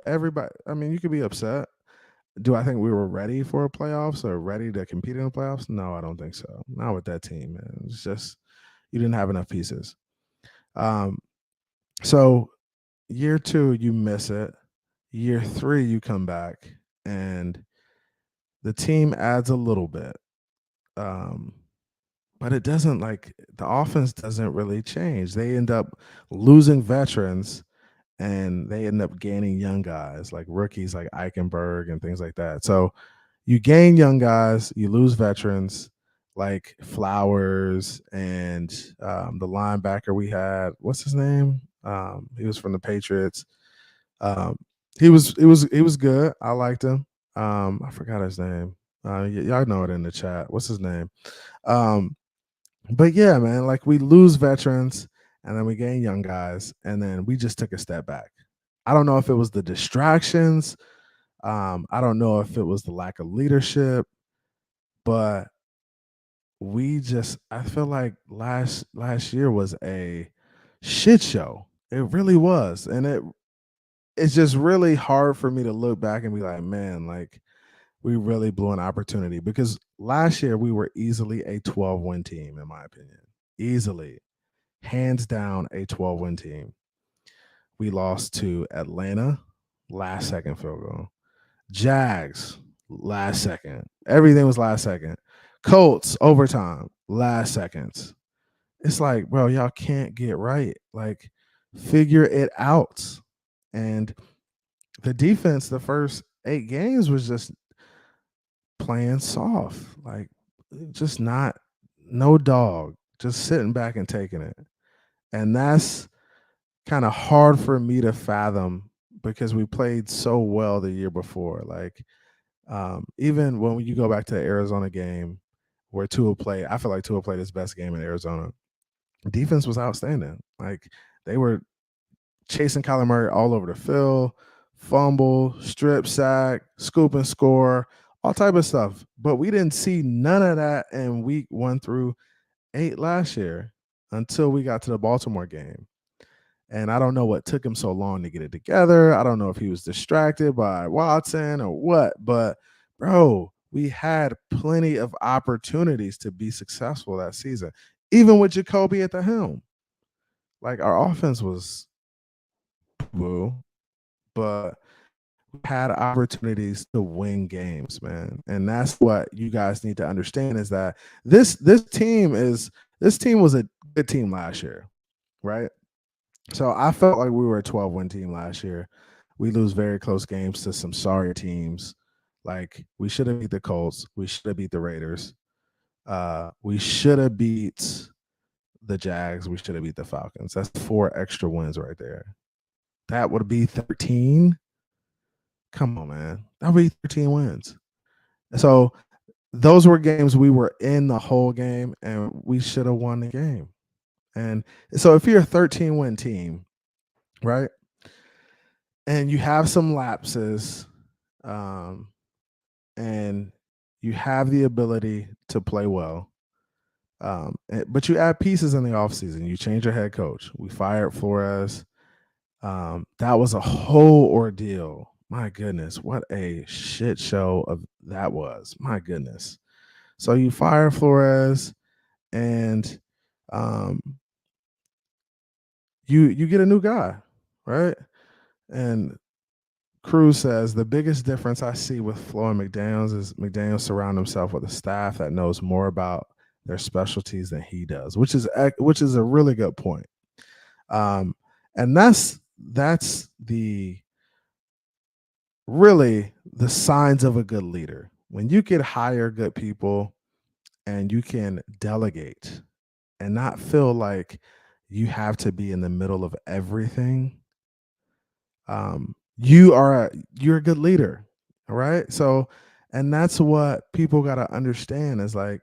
Everybody. I mean, you could be upset. Do I think we were ready for a playoffs or ready to compete in the playoffs? No, I don't think so. Not with that team, man. It's just you didn't have enough pieces. Um, so year 2 you miss it. Year 3 you come back and the team adds a little bit. Um, but it doesn't like the offense doesn't really change. They end up losing veterans and they end up gaining young guys like rookies like Eichenberg and things like that. So you gain young guys, you lose veterans like Flowers and the linebacker we had. What's his name? He was from the Patriots. Um, he was good. I liked him. I forgot his name. Y'all know it in the chat. What's his name? Um, but yeah, man, like we lose veterans and then we gain young guys, and then we just took a step back. I don't know if it was the distractions. I don't know if it was the lack of leadership, but I feel like last year was a shit show. It really was. And it's just really hard for me to look back and be like, man, like we really blew an opportunity because last year we were easily a 12-win team, in my opinion. Easily, hands down, a 12-win team. We lost to Atlanta, last second field goal. Jags, last second. Everything was last second. Colts, overtime, last seconds. It's like, bro, y'all can't get right. Like, figure it out. And the defense, the first 8 games was just playing soft. Like, just not, no dog, just sitting back and taking it. And that's kind of hard for me to fathom because we played so well the year before. Like, even when you go back to the Arizona game where Tua played, I feel like Tua played his best game in Arizona. Defense was outstanding. Like they were chasing Kyler Murray all over the field, fumble, strip sack, scoop and score, all type of stuff. But we didn't see none of that in week 1 through 8 last year until we got to the Baltimore game. And I don't know what took him so long to get it together. I don't know if he was distracted by Watson or what, but bro, we had plenty of opportunities to be successful that season, even with Jacoby at the helm. Like our offense was boo, but we had opportunities to win games, man. And that's what you guys need to understand is that this team was a good team last year, right? So I felt like we were a 12-win team last year. We lose very close games to some sorry teams. Like we should have beat the Colts. We should have beat the Raiders. We should have beat the Jags. We should have beat the Falcons. That's 4 extra wins right there. That would be 13. Come on, man. That would be 13 wins. So those were games we were in the whole game, and we should have won the game. And so if you're a 13-win team, right, and you have some lapses, and you have the ability to play well, but you add pieces in the offseason. You change your head coach. We fired Flores. That was a whole ordeal. My goodness, what a shit show of that was. My goodness. So you fire Flores, and you get a new guy, right? And Cruz says the biggest difference I see with Flo and McDaniels is McDaniels surround himself with a staff that knows more about their specialties than he does, which is a really good point. And that's the really the signs of a good leader. When you can hire good people and you can delegate and not feel like you have to be in the middle of everything, you're a good leader. All right. So, and that's what people got to understand is like,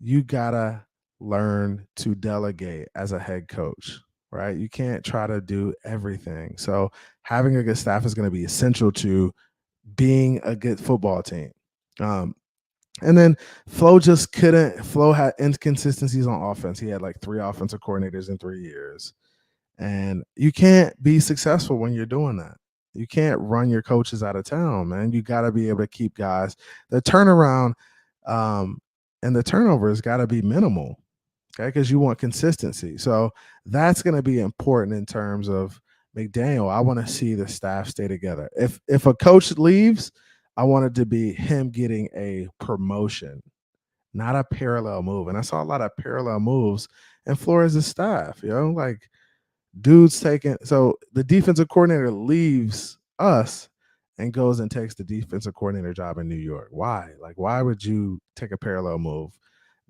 you got to learn to delegate as a head coach, right? You can't try to do everything. So having a good staff is going to be essential to being a good football team. And then Flo just couldn't. Flo had inconsistencies on offense. He had like 3 offensive coordinators in 3 years. And you can't be successful when you're doing that. You can't run your coaches out of town, man. You got to be able to keep guys. The turnaround um, and the turnovers got to be minimal, okay? Because you want consistency. So that's going to be important in terms of McDaniel. I want to see the staff stay together. If a coach leaves, I want it to be him getting a promotion, not a parallel move. And I saw a lot of parallel moves in Flores' staff. Like dudes taking. So the defensive coordinator leaves us and goes and takes the defensive coordinator job in New York. Why? Like, why would you take a parallel move?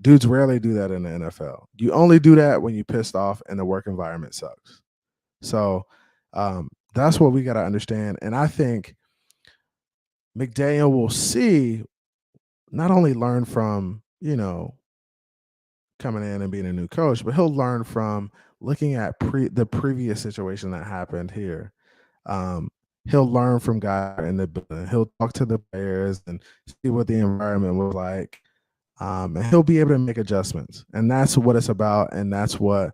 Dudes rarely do that in the NFL. You only do that when you pissed off and the work environment sucks. So that's what we got to understand. And I think McDaniel will see, not only learn from, coming in and being a new coach, but he'll learn from looking at the previous situation that happened here. Um, he'll learn from guys in the building. He'll talk to the players and see what the environment was like. And he'll be able to make adjustments. And that's what it's about. And that's what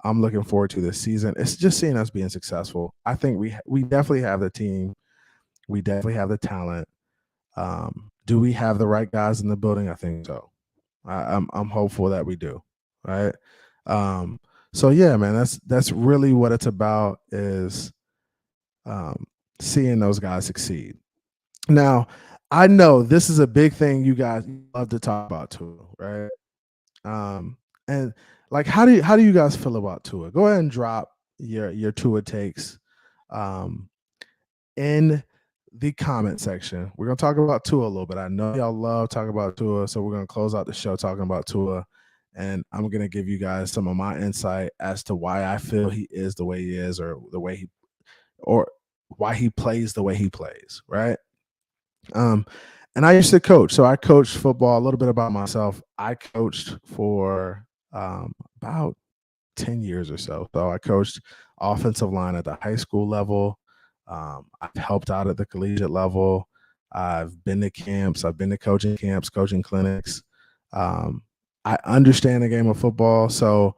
I'm looking forward to this season. It's just seeing us being successful. I think we definitely have the team. We definitely have the talent. Do we have the right guys in the building? I think so. I'm hopeful that we do. Right. So yeah, man, that's really what it's about, is seeing those guys succeed. Now, I know this is a big thing you guys love to talk about Tua, right? And like, how do you guys feel about Tua? Go ahead and drop your Tua takes in the comment section. We're gonna talk about Tua a little bit. I know y'all love talking about Tua, so we're gonna close out the show talking about Tua, and I'm gonna give you guys some of my insight as to why I feel he is the way he is, or the way he, or why he plays the way he plays, right? Um, and I used to coach, so I coached football. A little bit about myself: I coached for about 10 years or so. So I coached offensive line at the high school level. I've helped out at the collegiate level. I've been to camps. I've been to coaching camps, coaching clinics. I understand the game of football. So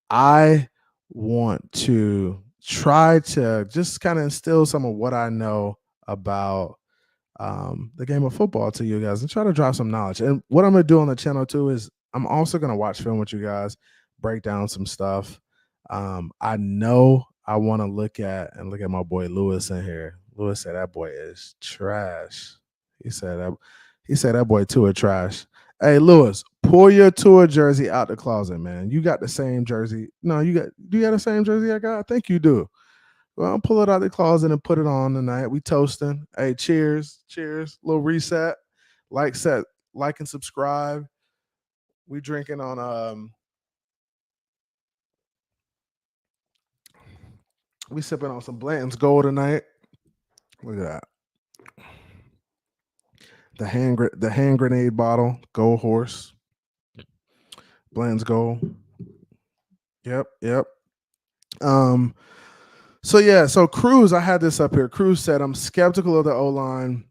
I want to try to just kind of instill some of what I know about the game of football to you guys and try to drop some knowledge. And what I'm going to do on the channel too is I'm also going to watch film with you guys, break down some stuff. I know I want to look at my boy Lewis in here. Lewis said that boy is trash. He said that boy Tua trash. Hey Lewis, pull your Tua jersey out the closet, man. You got the same jersey. No, do you got the same jersey I got? I think you do. Well, I'll pull it out the closet and put it on tonight. We toasting. Hey, cheers. Cheers. Little reset. Like and subscribe. We drinking on we sipping on some Blanton's Gold tonight. Look at that. The hand grenade bottle, Gold Horse. Blanton's Gold. Yep. Um so Cruz, I had this up here. Cruz said, I'm skeptical of the O-line.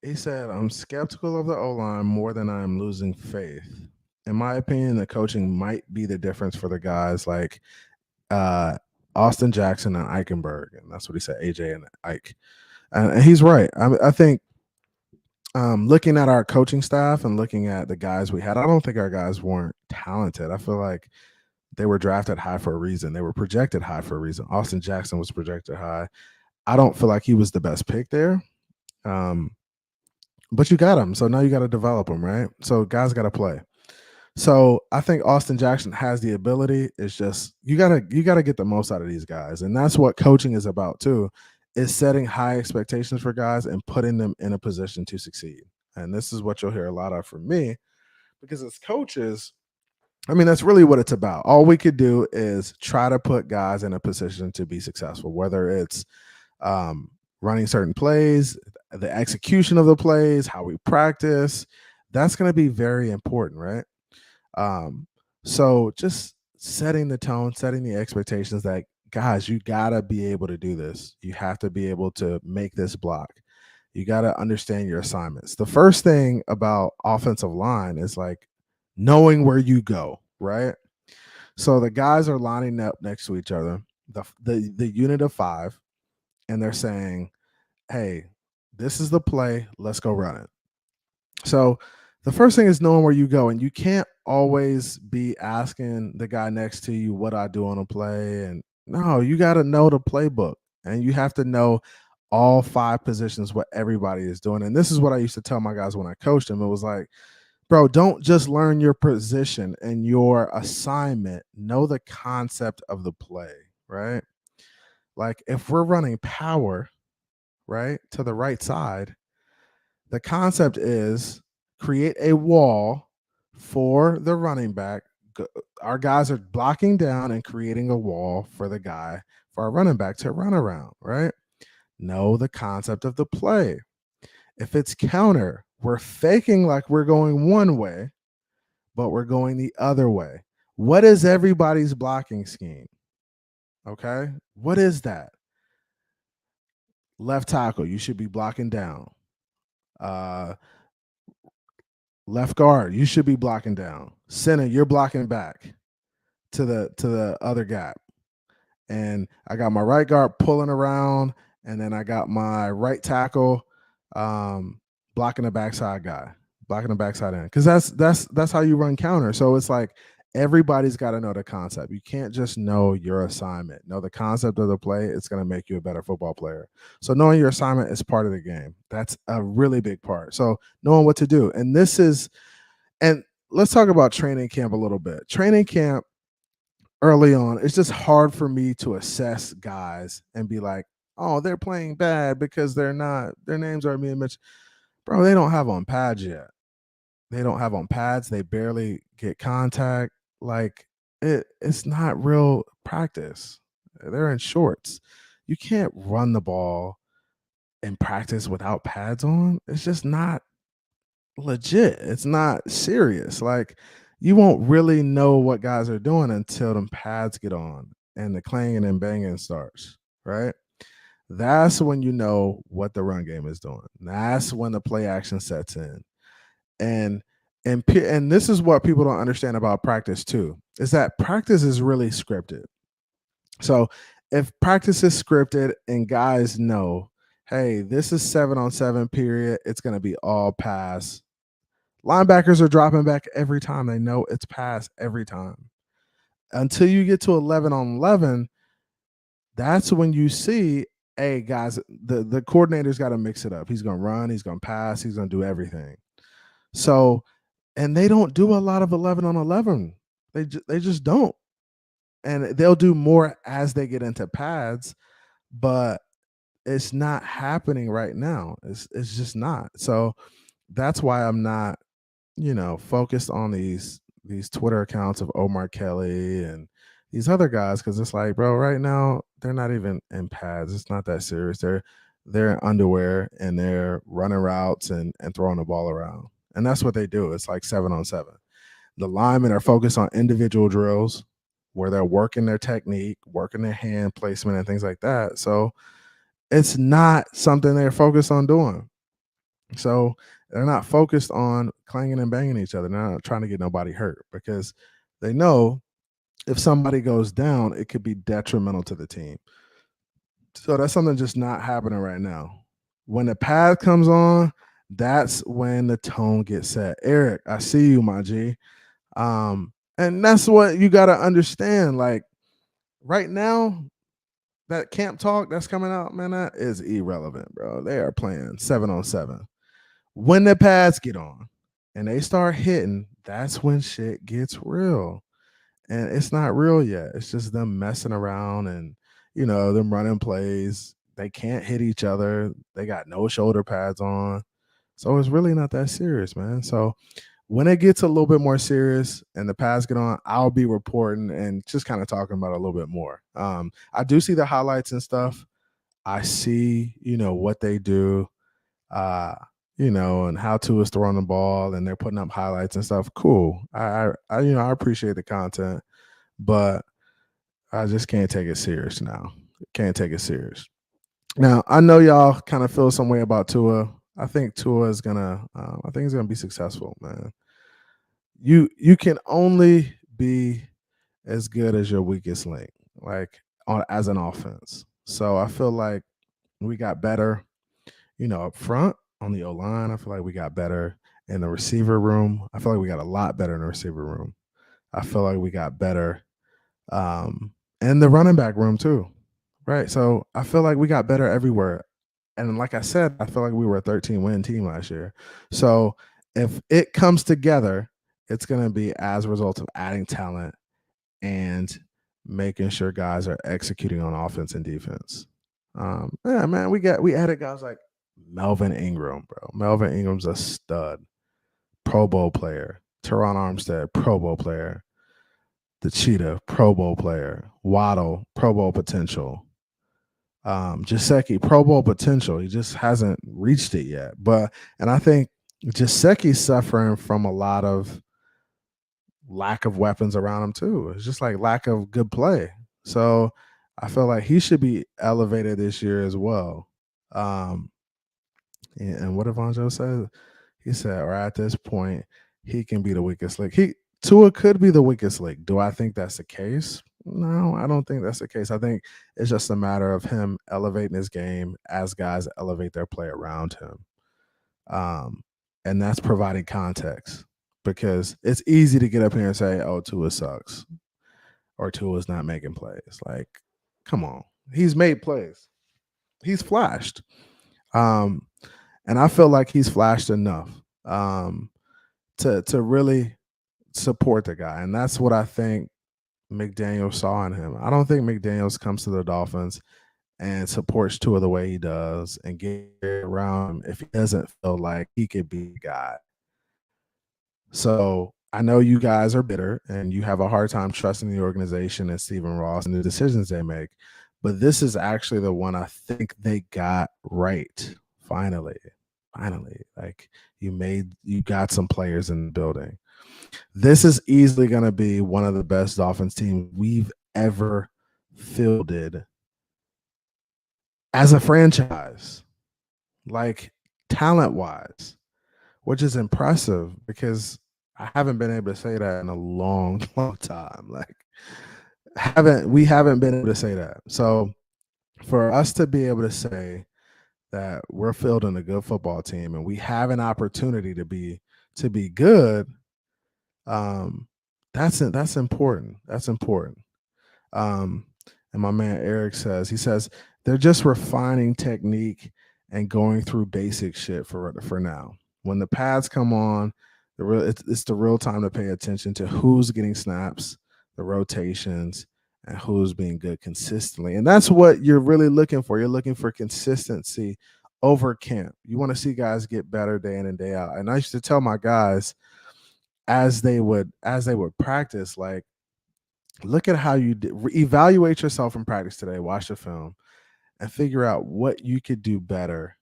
He said, I'm skeptical of the O-line more than I'm losing faith. In my opinion, the coaching might be the difference for the guys like Austin Jackson and Eichenberg. And that's what he said, AJ and Ike. And he's right. I think looking at our coaching staff and looking at the guys we had, I don't think our guys weren't talented. I feel like they were drafted high for a reason. They were projected high for a reason. Austin Jackson was projected high. I don't feel like he was the best pick there. But you got him. So now you got to develop him, right? So guys got to play. So I think Austin Jackson has the ability. It's just you gotta get the most out of these guys. And that's what coaching is about too, is setting high expectations for guys and putting them in a position to succeed. And this is what you'll hear a lot of from me, because as coaches, I mean, that's really what it's about. All we could do is try to put guys in a position to be successful, whether it's running certain plays, the execution of the plays, how we practice. That's going to be very important, right? So just setting the tone, setting the expectations that, guys, you got to be able to do this. You have to be able to make this block. You got to understand your assignments. The first thing about offensive line is like knowing where you go, right? So the guys are lining up next to each other, the unit of 5, and they're saying, "Hey, this is the play. Let's go run it." So the first thing is knowing where you go, and you can't always be asking the guy next to you what I do on a play. And no, you got to know the playbook, and you have to know all 5 positions, what everybody is doing. And this is what I used to tell my guys when I coached them. It was like, bro, don't just learn your position and your assignment. Know the concept of the play, right? Like if we're running power, right, to the right side, the concept is create a wall for the running back. Our guys are blocking down and creating a wall for the guy, for our running back to run around, right? Know the concept of the play. If it's counter, we're faking like we're going one way, but we're going the other way. What is everybody's blocking scheme? Okay. What is that? Left tackle, you should be blocking down. Uh, Left guard, you should be blocking down. Center, you're blocking back to the other gap. And I got my right guard pulling around, and then I got my right tackle blocking the backside guy, blocking the backside end. Because that's how you run counter. So it's like everybody's got to know the concept. You can't just know your assignment. Know the concept of the play. It's going to make you a better football player. So knowing your assignment is part of the game. That's a really big part. So knowing what to do. And let's talk about training camp a little bit. Training camp early on, it's just hard for me to assess guys and be like, oh, they're playing bad because they're not, their names are me and Mitch. Bro, they don't have on pads yet. They don't have on pads. They barely get contact. Like it's not real practice. They're in shorts. You can't run the ball in practice without pads on. It's just not legit. It's not serious. Like you won't really know what guys are doing until them pads get on and the clanging and banging starts, right? That's when you know what the run game is doing. That's when the play action sets in. And and this is what people don't understand about practice too, is that practice is really scripted. So if practice is scripted and guys know, hey, this is 7-on-7 period, it's going to be all pass. Linebackers are dropping back every time. They know it's pass every time. Until you get to 11-on-11, that's when you see, hey, guys, the coordinator's got to mix it up. He's going to run, he's going to pass, he's going to do everything. So, and they don't do a lot of 11-on-11. They just don't. And they'll do more as they get into pads, but it's not happening right now. It's just not. So that's why I'm not, focused on these Twitter accounts of Omar Kelly and these other guys, because it's like, bro, right now they're not even in pads. It's not that serious. They're in underwear and they're running routes and throwing the ball around. And that's what they do. It's like 7-on-7. The linemen are focused on individual drills where they're working their technique, working their hand placement and things like that. So it's not something they're focused on doing. So they're not focused on clanging and banging each other. They're not trying to get nobody hurt because they know if somebody goes down, it could be detrimental to the team. So that's something just not happening right now. When the pad comes on, that's when the tone gets set. Eric, I see you, my G. And that's what you got to understand. Like right now, that camp talk that's coming out, man, that is irrelevant, bro. They are playing 7-on-7. When the pads get on and they start hitting, that's when shit gets real. And it's not real yet. It's just them messing around and, them running plays. They can't hit each other. They got no shoulder pads on. So it's really not that serious, man. So when it gets a little bit more serious and the pads get on, I'll be reporting and just kind of talking about it a little bit more. I do see the highlights and stuff. I see, what they do. And how to is throwing the ball and they're putting up highlights and stuff. Cool. I appreciate the content, but I just can't take it serious now. Can't take it serious. Now I know y'all kind of feel some way about Tua. I think Tua is gonna. I think he's gonna be successful, man. You can only be as good as your weakest link, like on as an offense. So I feel like we got better, up front on the O line. I feel like we got better in the receiver room. I feel like we got a lot better in the receiver room. I feel like we got better um, in the running back room too. Right. So I feel like we got better everywhere. And like I said, I feel like we were a 13-win team last year. So if it comes together, it's going to be as a result of adding talent and making sure guys are executing on offense and defense. Yeah, man, we added guys like Melvin Ingram, bro. Melvin Ingram's a stud, Pro Bowl player. Teron Armstead, Pro Bowl player. The Cheetah, Pro Bowl player. Waddle, Pro Bowl potential. Jaceki, Pro Bowl potential. He just hasn't reached it yet. And I think Jaseki's suffering from a lot of lack of weapons around him too. It's just like lack of good play. So I feel like he should be elevated this year as well. Um, and what Evangelho said, he said, or at this point, he can be the weakest link. Tua could be the weakest link. Do I think that's the case? No, I don't think that's the case. I think it's just a matter of him elevating his game as guys elevate their play around him. And that's providing context because it's easy to get up here and say, oh, Tua sucks or Tua's not making plays. Like, come on. He's made plays. He's flashed. Um, and I feel like he's flashed enough to really support the guy. And that's what I think McDaniels saw in him. I don't think McDaniels comes to the Dolphins and supports Tua the way he does and get around him if he doesn't feel like he could be a guy. So I know you guys are bitter and you have a hard time trusting the organization and Stephen Ross and the decisions they make. But this is actually the one I think they got right. Finally. Like you got some players in the building. This is easily going to be one of the best Dolphins teams we've ever fielded as a franchise, like talent wise, which is impressive because I haven't been able to say that in a long, long time. Like, we haven't been able to say that. So, for us to be able to say that we're fielding a good football team and we have an opportunity to be good, that's important. That's important. Um, and my man Eric he says they're just refining technique and going through basic shit for now. When the pads come on, it's the real time to pay attention to who's getting snaps, the rotations, and who's being good consistently. And that's what you're really looking for. You're looking for consistency over camp. You want to see guys get better day in and day out. And I used to tell my guys as they would practice, like, look at how you evaluate yourself in practice today, watch the film, and figure out what you could do better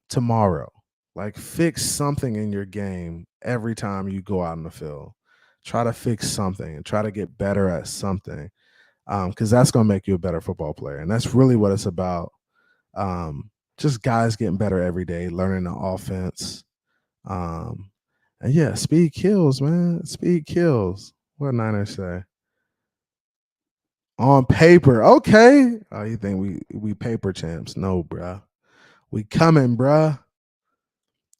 tomorrow. Like, fix something in your game every time you go out in the field. Try to fix something and try to get better at something, because that's going to make you a better football player. And that's really what it's about. Just guys getting better every day, learning the offense. And yeah, speed kills, man. Speed kills. What Niners say? On paper, okay. Oh, you think we paper champs? No, bruh. We coming, bruh.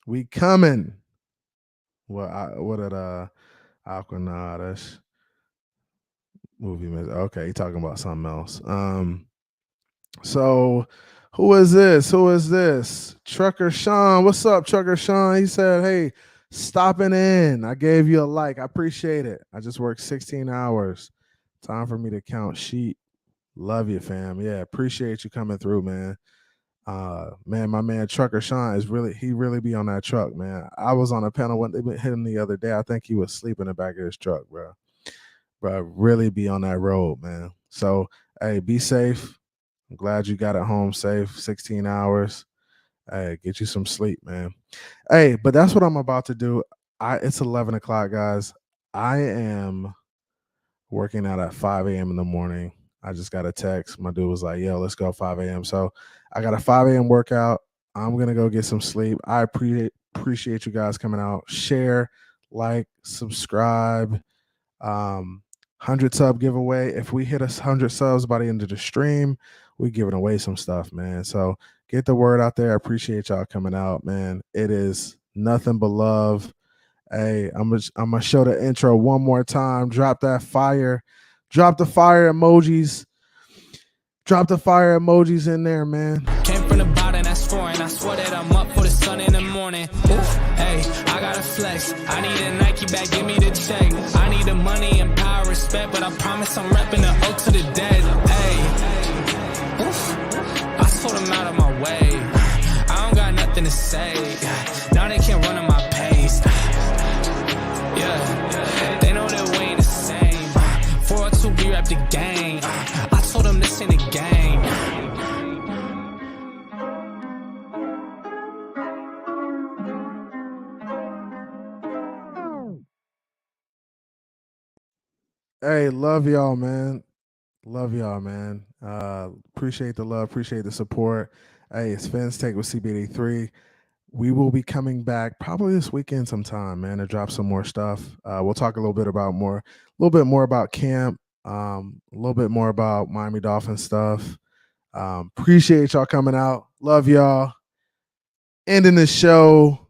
We coming. What did Aquanada's movie? Okay, he talking about something else. So who is this? Who is this? Trucker Sean. What's up, Trucker Sean? He said, hey, stopping in. I gave you a like. I appreciate it. I just worked 16 hours. Time for me to count sheep. Love you, fam. Yeah, appreciate you coming through, man. Man, my man Trucker Sean he really be on that truck, man. I was on a panel when they hit him the other day. I think he was sleeping in the back of his truck, bro. Bro, really be on that road, man. So, hey, be safe. I'm glad you got it home safe. 16 hours. Hey, get you some sleep, man. Hey, but that's what I'm about to do. It's 11 o'clock, guys. I am working out at 5 a.m. in the morning. I just got a text. My dude was like, yo, let's go 5 a.m. So I got a 5 a.m. workout. I'm going to go get some sleep. I appreciate you guys coming out. Share, like, subscribe. 100 sub giveaway. If we hit 100 subs by the end of the stream, we giving away some stuff, man. So get the word out there. I appreciate y'all coming out, man. It is nothing but love. Hey, I'm gonna show the intro one more time. Drop that fire. Drop the fire emojis. Drop the fire emojis in there, man. Came from the bottom, that's foreign. I swear that I'm up for the sun in the morning. Oof, hey, I gotta flex. I need a Nike bag, give me the check. I need the money and power, respect, but I promise I'm repping the O to the dead. Hey, oof, I told them out of my way. I don't got nothing to say. Now they can't run at my pace. Yeah, they know that we ain't the same. 402, we rap the gang. I told them this ain't a game. Hey, love y'all, man. Love y'all, man. Appreciate the love, appreciate the support. Hey, it's Phins Take with CB83. We will be coming back probably this weekend sometime, man, to drop some more stuff. We'll talk a little bit more about camp, a little bit more about Miami Dolphins stuff. Appreciate y'all coming out. Love y'all. Ending the show.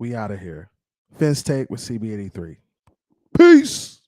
We out of here. Phins Take with CB83. Peace.